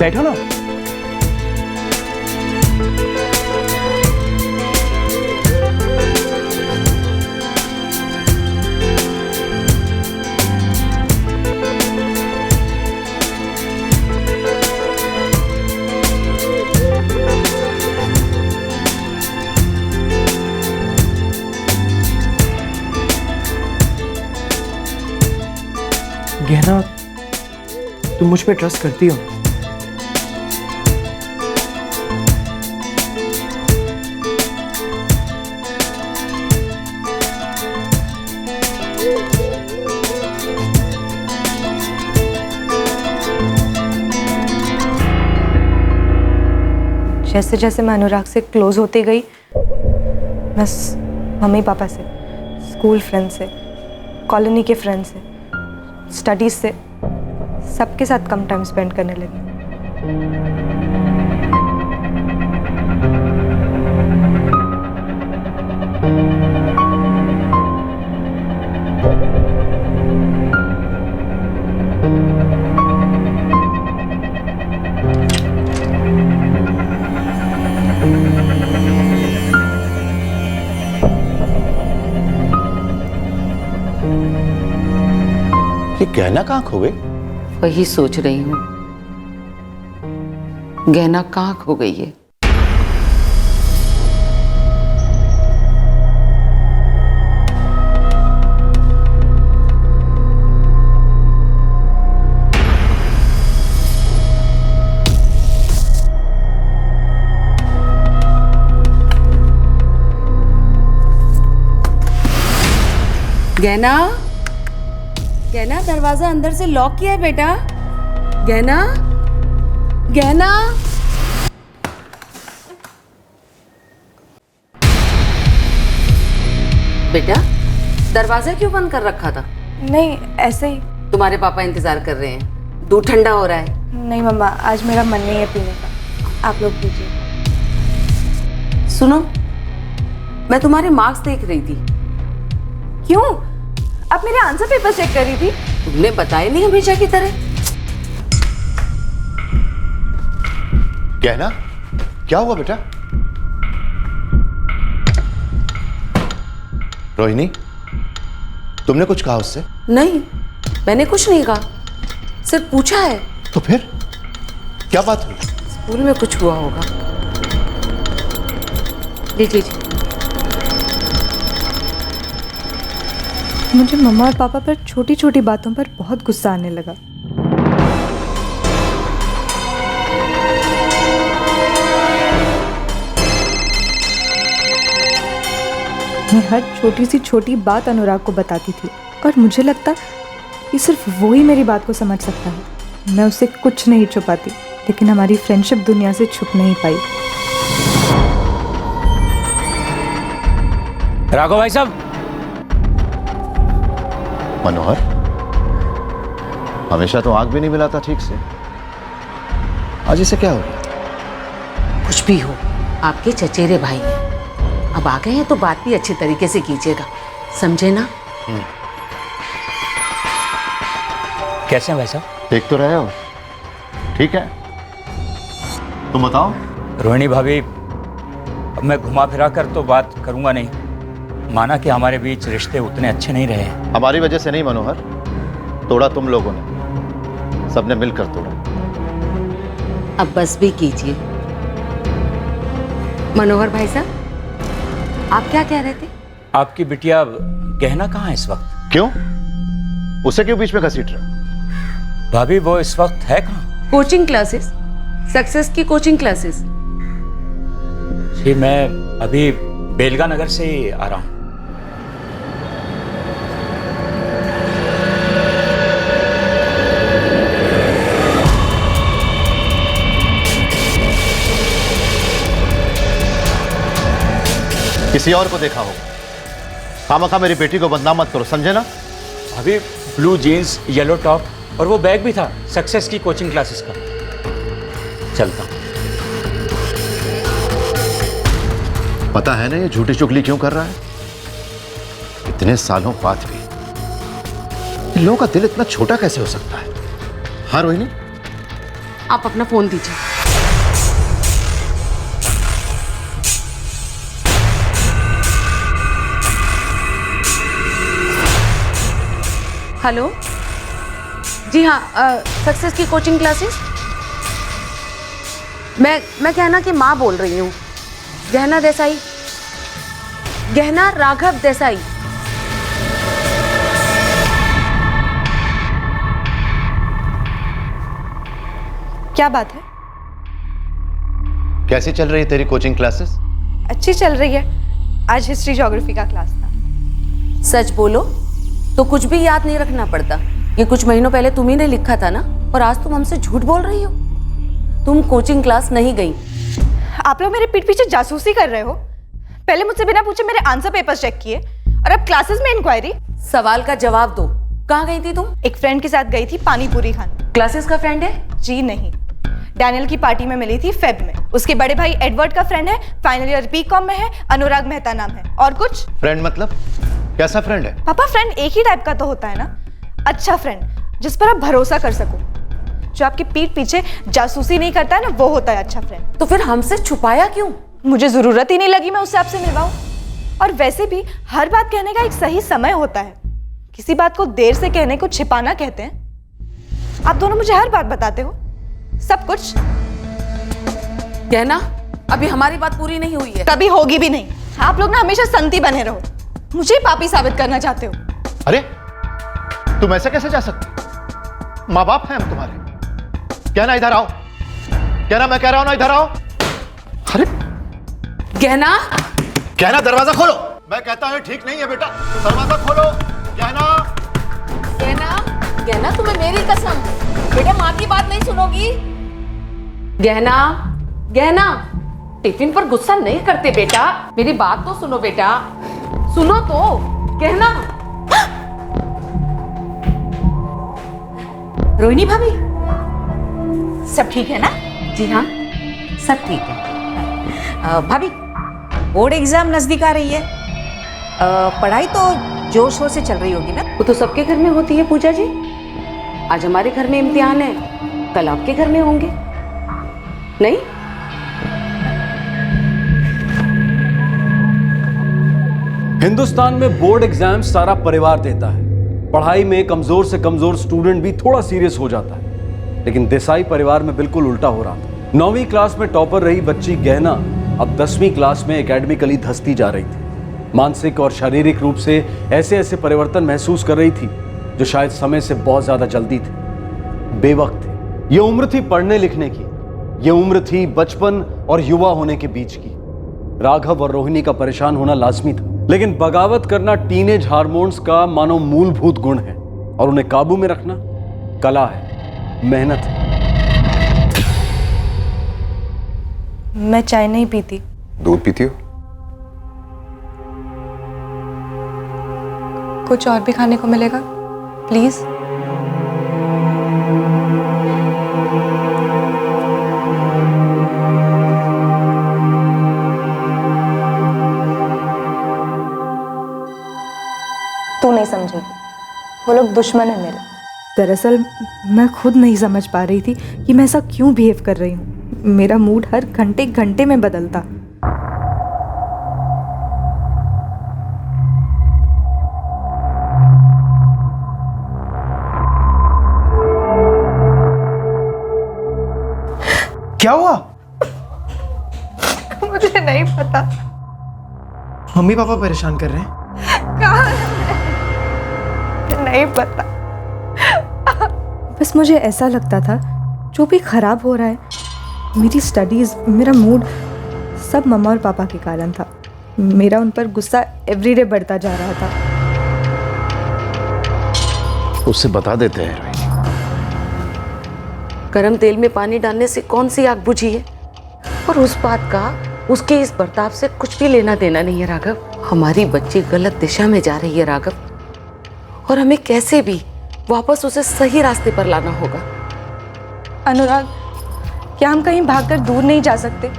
बैठो ना। गहना, तुम मुझ पे ट्रस्ट करती हो? जैसे जैसे मैं अनुराग से क्लोज होती गई, मैं मम्मी पापा से, स्कूल फ्रेंड से, कॉलोनी के फ्रेंड से, स्टडीज से, सबके साथ कम टाइम स्पेंड करने लगी। ये गहना कहाँ खो गई? वही सोच रही हूँ, गहना कहाँ खो गई है। गहना, गहना, दरवाजा अंदर से लॉक किया है बेटा। गहना, गहना। बेटा, दरवाजा क्यों बंद कर रखा था? नहीं, ऐसे ही। तुम्हारे पापा इंतजार कर रहे हैं, दूध ठंडा हो रहा है। नहीं मम्मा, आज मेरा मन नहीं है पीने का, आप लोग पीजिए। सुनो, मैं तुम्हारे मार्क्स देख रही थी। क्यों? आप मेरे आंसर पेपर चेक कर रही थी? तुमने बताया नहीं हमेशा की तरह। गहना, क्या हुआ बेटा? रोहिणी, तुमने कुछ कहा उससे? नहीं, मैंने कुछ नहीं कहा, सिर्फ पूछा है। तो फिर क्या बात हुई? स्कूल में कुछ हुआ होगा। लीजिए। मुझे मम्मा और पापा पर छोटी छोटी बातों पर बहुत गुस्सा आने लगा। मैं हर छोटी सी छोटी बात अनुराग को बताती थी और मुझे लगता कि सिर्फ वो ही मेरी बात को समझ सकता है। मैं उससे कुछ नहीं छुपाती, लेकिन हमारी फ्रेंडशिप दुनिया से छुप नहीं पाई। राघव भाई साहब। मनोहर, हमेशा तो आंख भी नहीं मिलाता ठीक से, आज इसे क्या हो गया? कुछ भी हो, आपके चचेरे भाई हैं। अब आ गए हैं तो बात भी अच्छी तरीके से कीजिएगा, समझे ना? कैसे हैं भाई साहब? देख तो रहे हो, ठीक है? तुम बताओ। रोहिणी भाभी, अब मैं घुमा फिरा कर तो बात करूंगा नहीं। माना कि हमारे बीच रिश्ते उतने अच्छे नहीं रहे। हमारी वजह से नहीं मनोहर, तोड़ा तुम लोगों ने, सबने मिलकर तोड़ा। अब बस भी कीजिए। मनोहर भाई साहब, आप क्या कह रहे थे? आपकी बिटिया गहना कहाँ है इस वक्त? क्यों? उसे क्यों बीच में घसीट रहे? भाभी, वो इस वक्त है कहाँ? कोचिंग क्लासेस, सक्सेस की कोचिंग क्लासेस। जी, मैं अभी बेलगा नगर से ही आ रहा हूँ। किसी और को देखा होगा, खामखा मेरी बेटी को बदनाम मत करो, समझे ना? अभी ब्लू जीन्स, येलो टॉप और वो बैग भी था सक्सेस की कोचिंग क्लासेस का। चलता हूं। पता है ना ये झूठी चुगली क्यों कर रहा है? इतने सालों बाद भी इन लोगों का दिल इतना छोटा कैसे हो सकता है? हाँ रोहिणी, आप अपना फोन दीजिए। हेलो, जी हाँ, सक्सेस की कोचिंग क्लासेस। मैं गहना की माँ बोल रही हूँ। गहना देसाई, गहना राघव देसाई। क्या बात है? कैसी चल रही है तेरी कोचिंग क्लासेस? अच्छी चल रही है। आज हिस्ट्री ज्योग्राफी का क्लास था। सच बोलो तो कुछ भी याद नहीं रखना पड़ता। ये कुछ महीनों पहले तुम ही ने लिखा था ना, और आज तुम हमसे झूठ बोल रही हो। तुम कोचिंग क्लास नहीं गई। आप लोग मेरे पीठ पीछे जासूसी कर रहे हो। पहले मुझसे बिना पूछे मेरे आंसर पेपर्स चेक किए और अब क्लासेस में इंक्वायरी। सवाल का जवाब दो। कहाँ गई थी तुम? एक फ्रेंड के साथ गई थी पानी पूरी खाने। क्लासेस का फ्रेंड है? जी नहीं, डैनियल की पार्टी में मिली थी फेब में। उसके बड़े भाई एडवर्ड का फ्रेंड है, फाइनल ईयर बीकॉम में है, अनुराग मेहता नाम है। और कुछ? फ्रेंड मतलब कैसा फ्रेंड है? पापा, फ्रेंड एक ही टाइप का तो होता है ना। अच्छा फ्रेंड जिस पर आप भरोसा कर सको, जो आपकी पीठ पीछे जासूसी नहीं करता है ना, वो होता है अच्छा फ्रेंड। तो फिर हमसे छुपाया क्यों? मुझे जरूरत ही नहीं लगी मैं उससे आपसे मिलवाऊं। और वैसे भी हर बात कहने का एक सही समय होता है। किसी बात को देर से कहने को छिपाना कहते हैं। आप दोनों मुझे हर बात बताते हो, सब कुछ। कहना अभी हमारी बात पूरी नहीं हुई है। कभी होगी भी नहीं। आप लोग ना हमेशा संती बने रहो, मुझे पापी साबित करना चाहते हो। अरे तुम ऐसे कैसे जा सकते? माँ बाप हैं हम तुम्हारे। कहना इधर आओ। कहना, मैं कह रहा हूं ना इधर आओ। अरे कहना, कहना दरवाजा खोलो। मैं कहता हूं ठीक नहीं है बेटा, दरवाजा खोलो। कहना, कहना, कहना तुम्हें मेरी कसम, बेटा माँ की बात नहीं सुनोगी। गहना, गहना, टिफिन पर गुस्सा नहीं करते बेटा, मेरी बात तो सुनो बेटा, सुनो तो। कहना। रोहिणी भाभी, सब ठीक है ना? जी हाँ, सब ठीक है। भाभी, बोर्ड एग्जाम नजदीक आ रही है। पढ़ाई तो जोर शोर से चल रही होगी ना? वो तो सबके घर में होती है पूजा जी। आज हमारे घर में इम्तिहान है, कल आपके घर में होंगे नहीं? हिंदुस्तान में बोर्ड एग्जाम सारा परिवार देता है। पढ़ाई में कमजोर से कमजोर स्टूडेंट भी थोड़ा सीरियस हो जाता है, लेकिन देसाई परिवार में बिल्कुल उल्टा हो रहा था। 9वीं क्लास में टॉपर रही बच्ची गहना अब 10वीं क्लास में एकेडमिकली धंसती जा रही थी। मानसिक और शारीरिक रूप से ऐसे ऐसे परिवर्तन महसूस कर रही थी जो शायद समय से बहुत ज्यादा जल्दी थे, बेवक्त थे। ये उम्र थी पढ़ने लिखने की, ये उम्र थी बचपन और युवा होने के बीच की। राघव और रोहिणी का परेशान होना लाजमी था, लेकिन बगावत करना टीनेज हार्मोन्स का मानो मूलभूत गुण है, और उन्हें काबू में रखना कला है, मेहनत है। मैं चाय नहीं पीती। दूध पीती हो? कुछ और भी खाने को मिलेगा प्लीज? तू नहीं समझेगी, वो लोग दुश्मन है मेरे। दरअसल मैं खुद नहीं समझ पा रही थी कि मैं ऐसा क्यों बिहेव कर रही हूँ। मेरा मूड हर घंटे घंटे में बदलता। क्या हुआ? मुझे नहीं पता। मम्मी पापा परेशान कर रहे हैं? नहीं पता। बस मुझे ऐसा लगता था जो भी खराब हो रहा है, मेरी स्टडीज, मेरा मूड, सब मम्मा और पापा के कारण था। मेरा उन पर गुस्सा एवरीडे बढ़ता जा रहा था। उससे बता देते हैं। गरम तेल में पानी डालने से कौन सी आग बुझी है? और उस बात का उसके इस बर्ताव से कुछ भी लेना देना नहीं है राघव। हमारी बच्ची गलत दिशा में जा रही है राघव, और हमें कैसे भी वापस उसे सही रास्ते पर लाना होगा। अनुराग, क्या हम कहीं भागकर दूर नहीं जा सकते?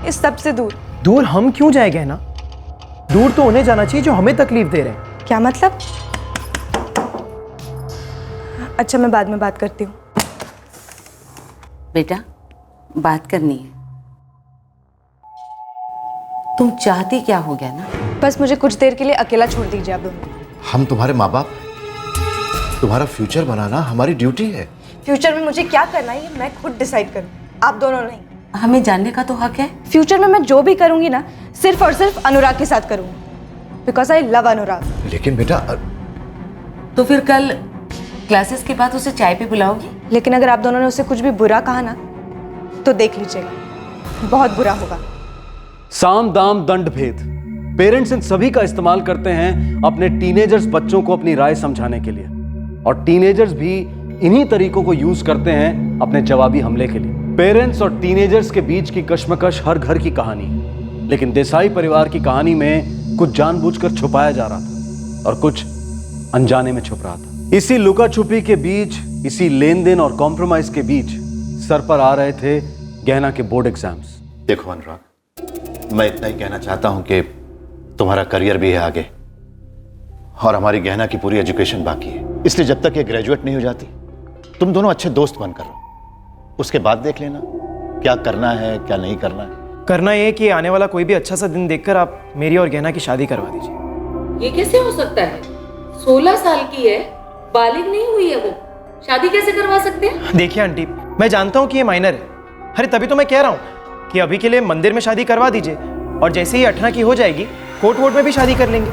इस सब से दूर। दूर हम क्यों जाए गहना? दूर तो उन्हें जाना चाहिए जो हमें तकलीफ दे रहे हैं। क्या मतलब? अच्छा, मैं बाद में बात करती हूँ। बेटा, बात करनी है। तुम चाहती क्या हो गया ना? बस मुझे कुछ देर के लिए अकेला छोड़ दीजिए आप दोनों। हम तुम्हारे माँ बाप, तुम्हारा फ्यूचर बनाना हमारी ड्यूटी है। फ्यूचर में मुझे क्या करना है ये मैं खुद डिसाइड करूँ, आप दोनों नहीं। हमें जानने का तो हक है। फ्यूचर में मैं जो भी करूंगी ना, सिर्फ और सिर्फ अनुराग के साथ करूंगी, बिकॉज आई लव अनुराग। लेकिन बेटा, तो फिर कल क्लासेस के बाद उसे चाय पे बुलाओगी? लेकिन अगर आप दोनों ने उसे कुछ भी बुरा कहा ना, तो देख लीजिएगा बहुत बुरा होगा। साम दाम दंड भेद, पेरेंट्स इन सभी का इस्तेमाल करते हैं अपने टीनेजर्स बच्चों को अपनी राय समझाने के लिए, और टीनेजर्स भी इन्हीं तरीकों को यूज करते हैं अपने जवाबी हमले के लिए। पेरेंट्स और टीनेजर्स के बीच की कश्मकश हर घर की कहानी है, लेकिन देसाई परिवार की कहानी में कुछ जानबूझकर छुपाया जा रहा था और कुछ अनजाने में छुप रहा था। इसी लुका छुपी के बीच, इसी लेन देन और कॉम्प्रोमाइज के बीच सर पर आ रहे थे गहना के बोर्ड एग्जाम्स। देखो अनुराग, मैं इतना ही कहना चाहता हूं कि तुम्हारा करियर भी है आगे और हमारी गहना की पूरी एजुकेशन बाकी है। इसलिए जब तक ये ग्रेजुएट नहीं हो जाती, तुम दोनों अच्छे दोस्त बनकर रहो। उसके बाद देख लेना क्या करना है क्या नहीं करना है। करना ये कि आने वाला कोई भी अच्छा सा दिन देखकर आप मेरी और गहना की शादी करवा दीजिए। ये कैसे हो सकता है? 16 साल की है, बालिग नहीं हुई है वो, शादी कैसे करवा सकते हैं? देखिए आंटी, मैं जानता हूँ कि ये माइनर है, अरे तभी तो मैं कह रहा हूँ कि अभी के लिए मंदिर में शादी करवा दीजिए, और जैसे ही 18 की हो जाएगी कोर्ट वोट में भी शादी कर लेंगे।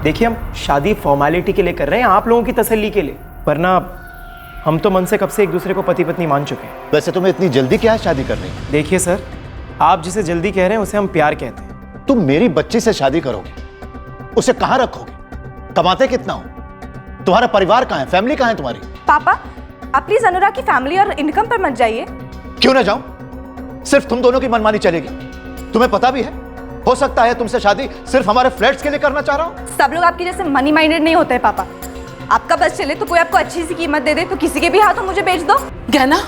देखिए, हम शादी फॉर्मेलिटी के लिए कर रहे हैं, आप लोगों की तसल्ली के लिए, वरना हम तो मन से कब से एक दूसरे को पति पत्नी मान चुके हैं। वैसे तुम्हें इतनी जल्दी क्या है शादी करने की? देखिए सर, आप जिसे जल्दी कह रहे हैं उसे हम प्यार कहते हैं। तुम मेरी बच्ची से शादी करोगे, उसे कहां रखोगे? कमाते कितना हो? तुम्हारा परिवार कहां है? फैमिली कहां है तुम्हारी? पापा, आप प्लीज अनुराग की फैमिली और इनकम पर मत जाइए। क्यों ना जाऊं? सिर्फ तुम दोनों की मनमानी चलेगी? तुम्हें पता भी है, हो सकता है तुमसे शादी सिर्फ हमारे फ्लैट्स के लिए करना चाह रहा हूं। सब लोग आपके जैसे मनी माइंडेड नहीं होते पापा। आपका बस चले तो कोई आपको अच्छी सी कीमत दे दे तो किसी के भी हाथों मुझे बेच दो। गहना,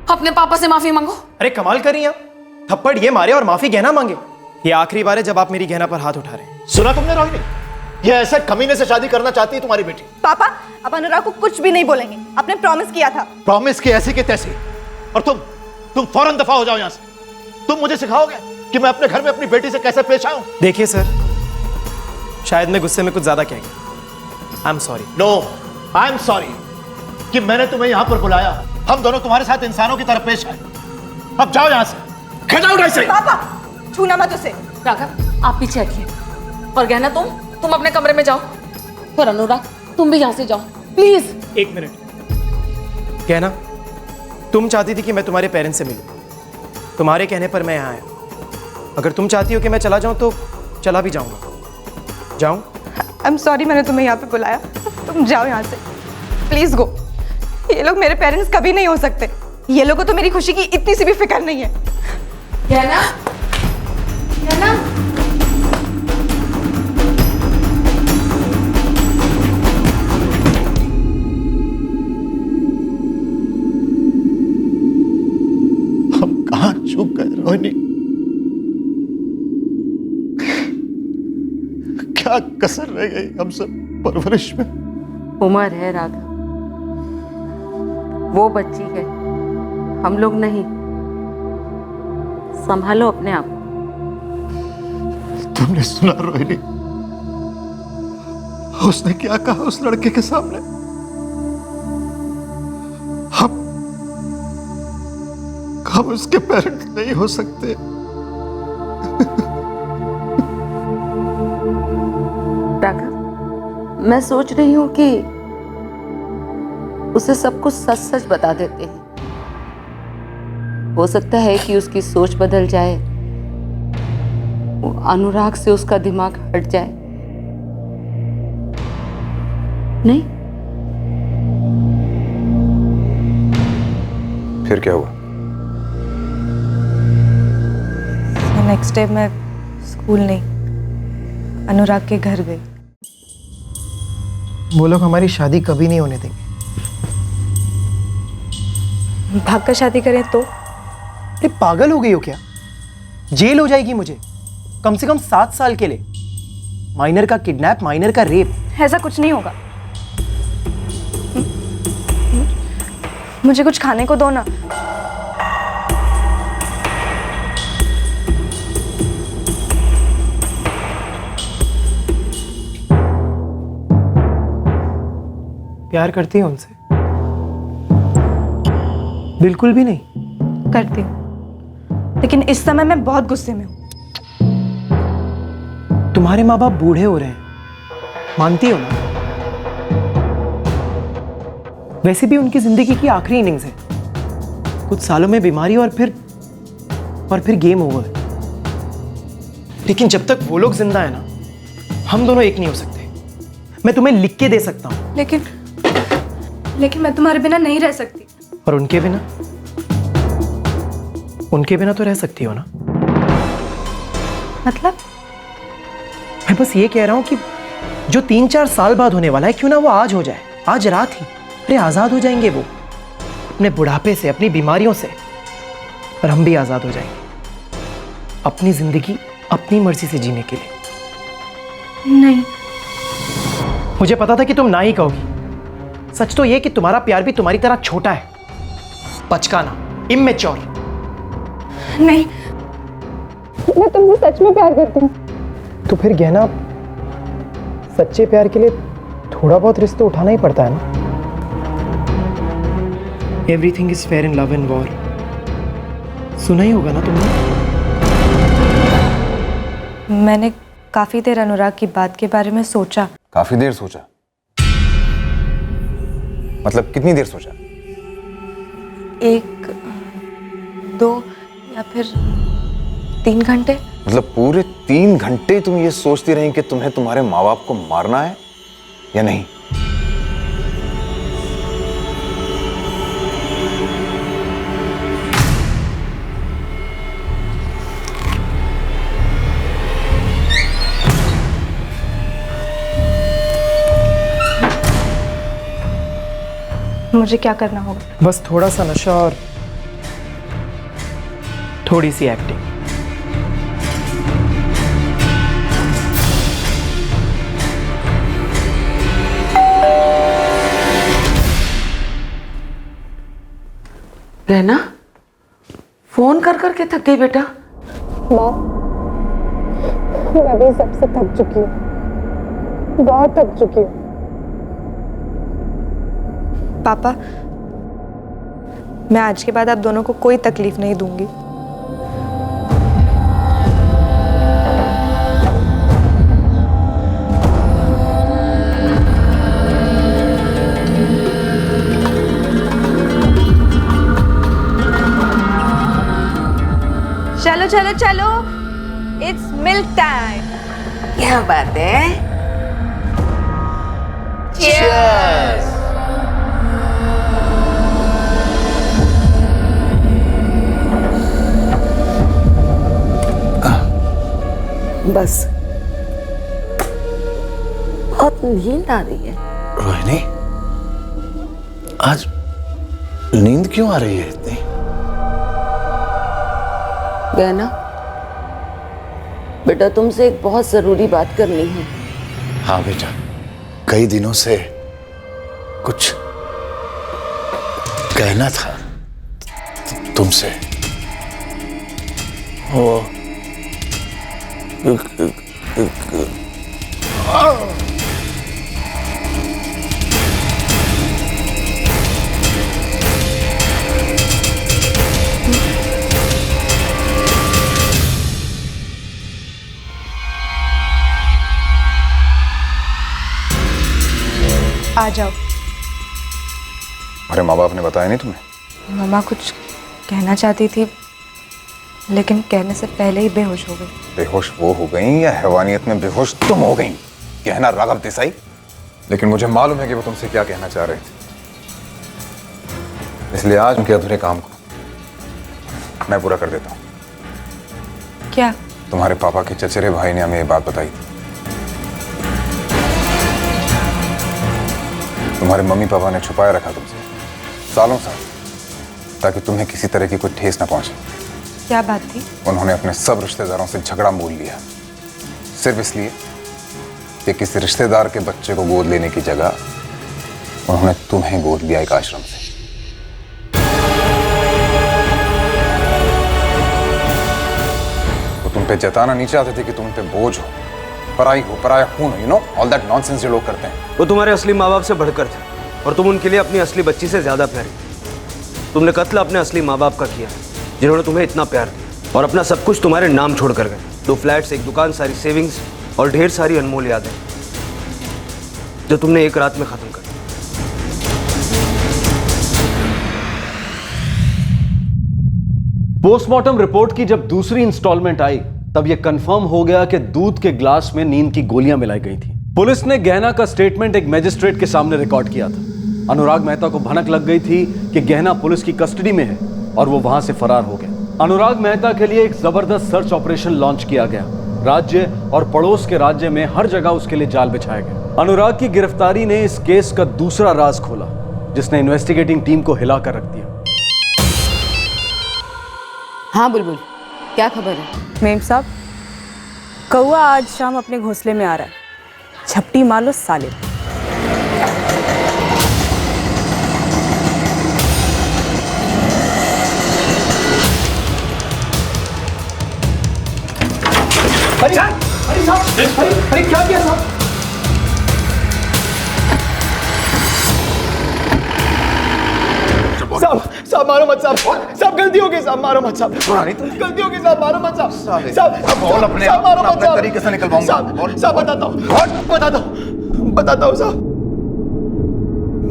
अपने पापा से माफी मांगो। अरे कमाल कर रही हैं आप, थप्पड़ ये मारे और माफी गहना मांगे। ये आखिरी बार है जब आप मेरी गहना पर हाथ उठा रहे हैं। सुना तुमने रोहिणी? ये ऐसे कमीने से शादी करना चाहती है तुम्हारी बेटी। पापा, अब अनुराग को कुछ भी नहीं बोलेंगे, आपने प्रॉमिस किया था। प्रॉमिस की ऐसी के तैसी, और तुम फौरन दफा हो जाओ यहां से। तुम मुझे सिखाओगे कि मैं अपने घर में अपनी बेटी से कैसे पेश आऊं? देखिए सर, शायद मैं गुस्से में कुछ ज्यादा कह गया। I am sorry. No, I am sorry कि मैंने तुम्हें यहां पर बुलाया। हम दोनों तुम्हारे साथ इंसानों की तरह पेश आए। अब जाओ यहां से, गेट आउट ऐसे। पापा, छूना मत उसे। राघव, आप पीछे हटिए, और गहना तुम अपने कमरे में जाओ, और अनुराग तुम भी यहाँ से जाओ प्लीज। एक मिनट, गहना, तुम चाहती थी कि मैं तुम्हारे पेरेंट्स से मिलूं, तुम्हारे कहने पर मैं यहाँ आया। अगर तुम चाहती हो कि मैं चला जाऊं तो चला भी जाऊंगा। जाऊं? आई एम सॉरी, मैंने तुम्हें यहाँ पे बुलाया, तुम जाओ यहाँ से, प्लीज गो। ये लोग मेरे पेरेंट्स कभी नहीं हो सकते। ये लोगों को तो मेरी खुशी की इतनी सी भी फिक्र नहीं है। गहना, गहना, हम कहां चूक गए रोहिणी? क्या कसर रह गई हम सब परवरिश में? उम्र है राघव, वो बच्ची है, हम लोग नहीं। संभालो अपने आप। तुमने सुना रोहिणी, उसने क्या कहा उस लड़के के सामने? हम उसके पेरेंट्स नहीं हो सकते। राघव, मैं सोच रही हूं कि उसे सब कुछ सच सच बता देते हैं। हो सकता है कि उसकी सोच बदल जाए, वो अनुराग से उसका दिमाग हट जाए। नहीं? फिर क्या हुआ? नेक्स्ट डे मैं स्कूल नहीं, अनुराग के घर गई। वो लोग हमारी शादी कभी नहीं होने देंगे। भागकर शादी करें तो? अरे पागल हो गई हो क्या? जेल हो जाएगी मुझे, कम से कम 7 साल के लिए। माइनर का किडनैप, माइनर का रेप। ऐसा कुछ नहीं होगा। मुझे कुछ खाने को दो ना। प्यार करती हो उनसे? बिल्कुल भी नहीं? करती हूँ, लेकिन इस समय मैं बहुत गुस्से में हूँ। तुम्हारे माँ बाप बूढ़े हो रहे हैं, मानती हो ना? वैसे भी उनकी जिंदगी की आखिरी इनिंग्स है, कुछ सालों में बीमारी और फिर गेम ओवर। लेकिन जब तक वो लोग जिंदा है ना, हम दोनों एक नहीं हो सकते। मैं तुम्हें लिख के दे सकता हूँ। लेकिन मैं तुम्हारे बिना नहीं रह सकती। और उनके बिना तो रह सकती हो ना? मतलब? मैं बस ये कह रहा हूँ कि जो 3-4 साल बाद होने वाला है, क्यों ना वो आज हो जाए, आज रात ही। अरे आजाद हो जाएंगे वो अपने बुढ़ापे से, अपनी बीमारियों से, और हम भी आजाद हो जाएंगे अपनी जिंदगी अपनी मर्जी से जीने के लिए। नहीं, मुझे पता था कि तुम ना ही कहोगी। सच तो ये कि तुम्हारा प्यार भी तुम्हारी तरह छोटा है, बचकाना, इमेच्योर। नहीं, मैं तुमसे सच में प्यार करती हूँ। तो फिर गहना, सच्चे प्यार के लिए थोड़ा बहुत रिस्क तो उठाना ही पड़ता है ना? Everything is fair in love and war, सुना ही होगा ना तुमने? मैंने काफी देर अनुराग की बात के बारे में सोचा। काफी देर सोचा? मतलब कितनी देर सोचा? 1, 2 या फिर 3 घंटे। मतलब पूरे 3 घंटे तुम ये सोचती रही कि तुम्हें तुम्हारे माँ बाप को मारना है या नहीं? मुझे क्या करना होगा? बस थोड़ा सा नशा और थोड़ी सी एक्टिंग। रहना, फोन कर करके थक गई बेटा? माँ, मैं भी सबसे थक चुकी हूँ, बहुत थक चुकी हूँ। पापा, मैं आज के बाद आप दोनों को कोई तकलीफ नहीं दूंगी। चलो चलो चलो, इट्स मिल्क टाइम। क्या बात है? Cheers! बस, बहुत नींद आ रही है। रोहिणी, आज नींद क्यों आ रही है इतनी? गहना, बेटा तुमसे एक बहुत जरूरी बात करनी है। हाँ बेटा, कई दिनों से कुछ कहना था तुमसे। वो आ जाओ। अरे माँ बाप ने बताया नहीं तुम्हें? मम्मा कुछ कहना चाहती थी, लेकिन कहने से पहले ही बेहोश हो गई। बेहोश वो हो गई या हैवानियत में बेहोश तुम हो गई? कहना राघव देसाई। लेकिन मुझे मालूम है कि वो तुमसे क्या कहना चाह रहे थे, इसलिए आज उनके अधूरे काम को मैं पूरा कर देता हूँ। क्या? तुम्हारे पापा के चचेरे भाई ने हमें ये बात बताई थी। तुम्हारे मम्मी पापा ने छुपाए रखा तुमसे सालों साल, ताकि तुम्हें किसी तरह की कोई ठेस ना पहुंचे। क्या बात थी? उन्होंने अपने सब रिश्तेदारों से झगड़ा मोल लिया, सिर्फ इसलिए कि किसी रिश्तेदार के बच्चे को गोद लेने की जगह उन्होंने तुम्हें गोद लिया एक आश्रम से। वो तुम पे जताना नहीं चाहते थे कि तुम पे बोझ हो, पराया खून हो, you know all that nonsense जो लोग करते हैं। वो तुम्हारे असली माँ बाप से बढ़कर थे और तुम उनके लिए अपनी असली बच्ची से ज़्यादा प्यारी। तुमने कत्ल अपने असली माँ बाप का किया जिन्होंने तुम्हें इतना प्यार दिया, और अपना सब कुछ तुम्हारे नाम छोड़ कर गए। 2 फ्लैट्स, 1 दुकान, सारी सेविंग्स और ढेर सारी अनमोल यादें जो तुमने एक रात में ख़त्म कर दी। पोस्टमार्टम रिपोर्ट की जब दूसरी इंस्टॉलमेंट आई तब यह कंफर्म हो गया कि दूध के ग्लास में नींद की गोलियां मिलाई गई थी। पुलिस ने गहना का स्टेटमेंट एक मजिस्ट्रेट के सामने रिकॉर्ड किया था। अनुराग मेहता को भनक लग गई थी कि गहना पुलिस की कस्टडी में है और वो वहां से फरार हो गया। अनुराग मेहता के लिए एक जबरदस्त सर्च ऑपरेशन लॉन्च किया गया। राज्य और पड़ोस के राज्य में हर जगह उसके लिए जाल बिछाया गया। अनुराग की गिरफ्तारी ने इस केस का दूसरा राज खोला जिसने इन्वेस्टिगेटिंग टीम को हिलाकर रख दिया। हाँ बुलबुल, क्या खबर है? मेम साहब, कौआ आज शाम अपने घोंसले में आ रहा है। झपटी मार लो साले। अरे क्या किया साहब? साहब मारो मत साहब गलती हो गई साहब, मारो मत साहब, गलती हो गई साहब, मारो मत साहब, बोल अपने साहब मारो मत साहब, तरीके से निकलवाऊंगा। साहब बताता हूँ साहब।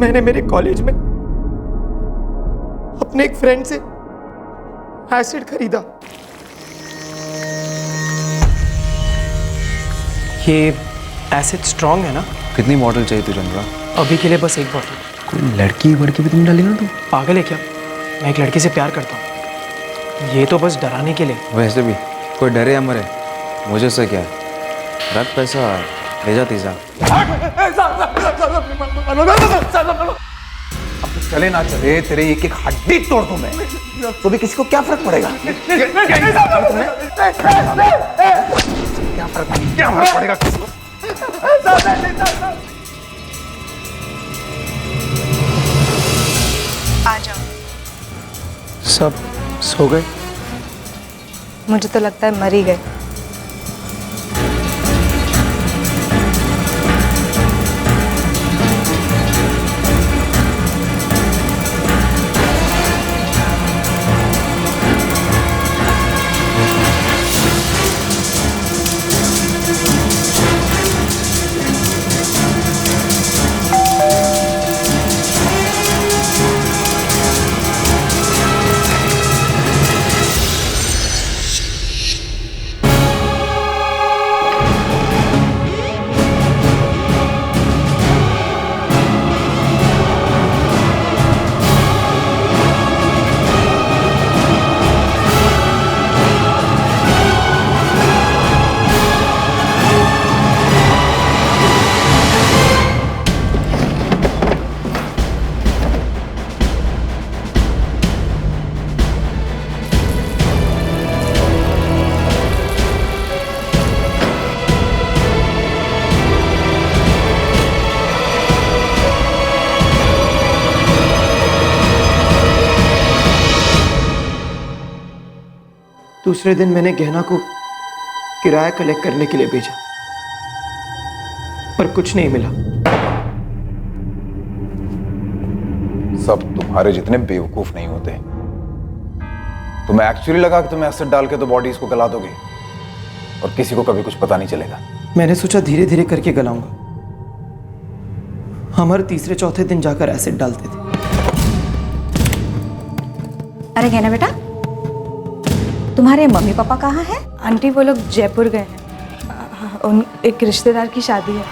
मैंने मेरे कॉलेज में अपने एक फ्रेंड से एसिड खरीदा। ये एसिड स्ट्रॉन्ग है ना? कितनी बॉटल चाहिए तुझे अनुराग? अभी के लिए बस 1 बॉटल। कोई लड़की भी तुम डालेगा तू? पागल है क्या? मैं एक लड़की से प्यार करता हूँ, ये तो बस डराने के लिए। वैसे भी कोई डरे या मरे मुझे से क्या, रख पैसा ले जा तीजा। अब तो चले ना चले, तेरे एक हड्डी तोड़ दूं मैं, तो भी किसी को क्या फर्क पड़ेगा? क्या फर्क पड़ेगा किसी को? आ जाओ। सब सो गए? मुझे तो लगता है मर ही गए। दूसरे दिन मैंने गहना को किराया कलेक्ट करने के लिए भेजा, पर कुछ नहीं मिला। सब तुम्हारे जितने बेवकूफ नहीं होते। तुम्हें एक्चुअली लगा कि तुम्हें एसिड डाल के तो बॉडी इसको गला दोगे और किसी को कभी कुछ पता नहीं चलेगा। मैंने सोचा धीरे धीरे करके गलाऊंगा। हम हर तीसरे चौथे दिन जाकर एसिड डालते थे। अरे गहना बेटा, तुम्हारे मम्मी पापा कहाँ हैं? आंटी वो लोग जयपुर गए हैं, उन एक रिश्तेदार की शादी है।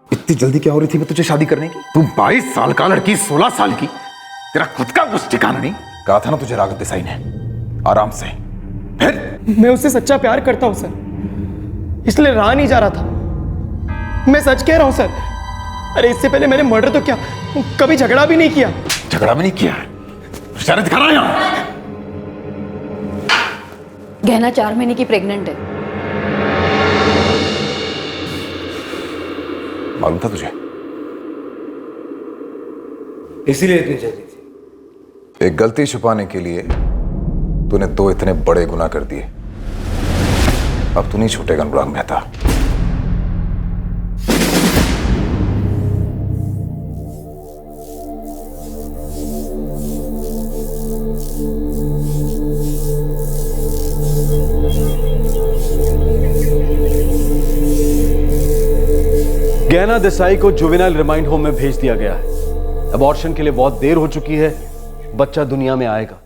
इतनी जल्दी क्या हो रही थी मैं तुझे शादी करने की? तू 22 साल का, लड़की 16 साल की, तेरा खुद का कुछ ठिकाना नहीं। कहा था ना तुझे राघव देसाई ने, आराम से। फिर मैं उससे सच्चा प्यार करता हूं सर, इसलिए रहा नहीं जा रहा था। मैं सच कह रहा हूं सर। अरे इससे पहले मैंने मर्डर तो क्या, कभी झगड़ा भी नहीं किया। झगड़ा भी नहीं किया? इशारे दिखा रहा है यहाँ। गहना 4 महीने की प्रेग्नेंट है। मालूम था तुझे? इसीलिए इतनी जल्दी थी। एक गलती छुपाने के लिए तूने 2 इतने बड़े गुनाह कर दिए। अब तू नहीं छूटेगा अनुराग मेहता। गहना देसाई को जुवेनाइल रिमाइंड होम में भेज दिया गया है। अबॉर्शन के लिए बहुत देर हो चुकी है, बच्चा दुनिया में आएगा,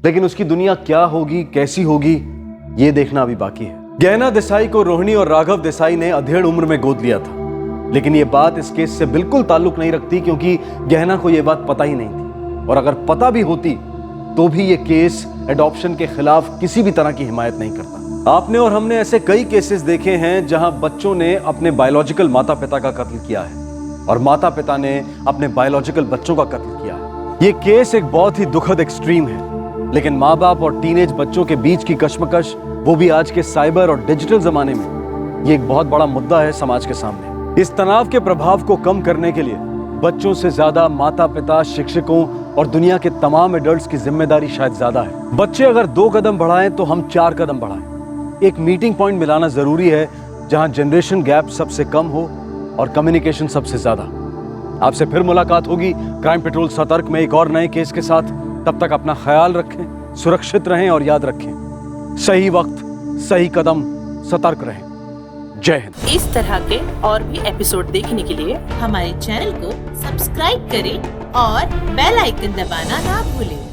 लेकिन उसकी दुनिया क्या होगी, कैसी होगी, यह देखना अभी बाकी है। गहना देसाई को रोहिणी और राघव देसाई ने अधेड़ उम्र में गोद लिया था, लेकिन यह बात इस केस से बिल्कुल ताल्लुक नहीं रखती, क्योंकि गहना को यह बात पता ही नहीं थी, और अगर पता भी होती तो भी यह केस एडॉप्शन के खिलाफ किसी भी तरह की हिमायत नहीं करता। आपने और हमने ऐसे कई केसेस देखे हैं जहां बच्चों ने अपने बायोलॉजिकल माता पिता का कत्ल किया है और माता पिता ने अपने बायोलॉजिकल बच्चों का कत्ल किया है। ये केस एक बहुत ही दुखद एक्सट्रीम है, लेकिन माँ बाप और टीनेज बच्चों के बीच की कश्मकश, वो भी आज के साइबर और डिजिटल जमाने में, ये एक बहुत बड़ा मुद्दा है समाज के सामने। इस तनाव के प्रभाव को कम करने के लिए बच्चों से ज्यादा माता पिता, शिक्षकों और दुनिया के तमाम एडल्ट्स की जिम्मेदारी शायद ज्यादा है। बच्चे अगर 2 कदम बढ़ाएं तो हम 4 कदम बढ़ाएं। एक मीटिंग पॉइंट मिलाना जरूरी है जहां जनरेशन गैप सबसे कम हो और कम्युनिकेशन सबसे ज्यादा। आपसे फिर मुलाकात होगी क्राइम पेट्रोल सतर्क में एक और नए केस के साथ। तब तक अपना ख्याल रखें, सुरक्षित रहें और याद रखें, सही वक्त सही कदम, सतर्क रहें। जय हिंद। इस तरह के और भी एपिसोड देखने के लिए हमारे चैनल को सब्सक्राइब करें और बेल आइकन दबाना ना भूलें।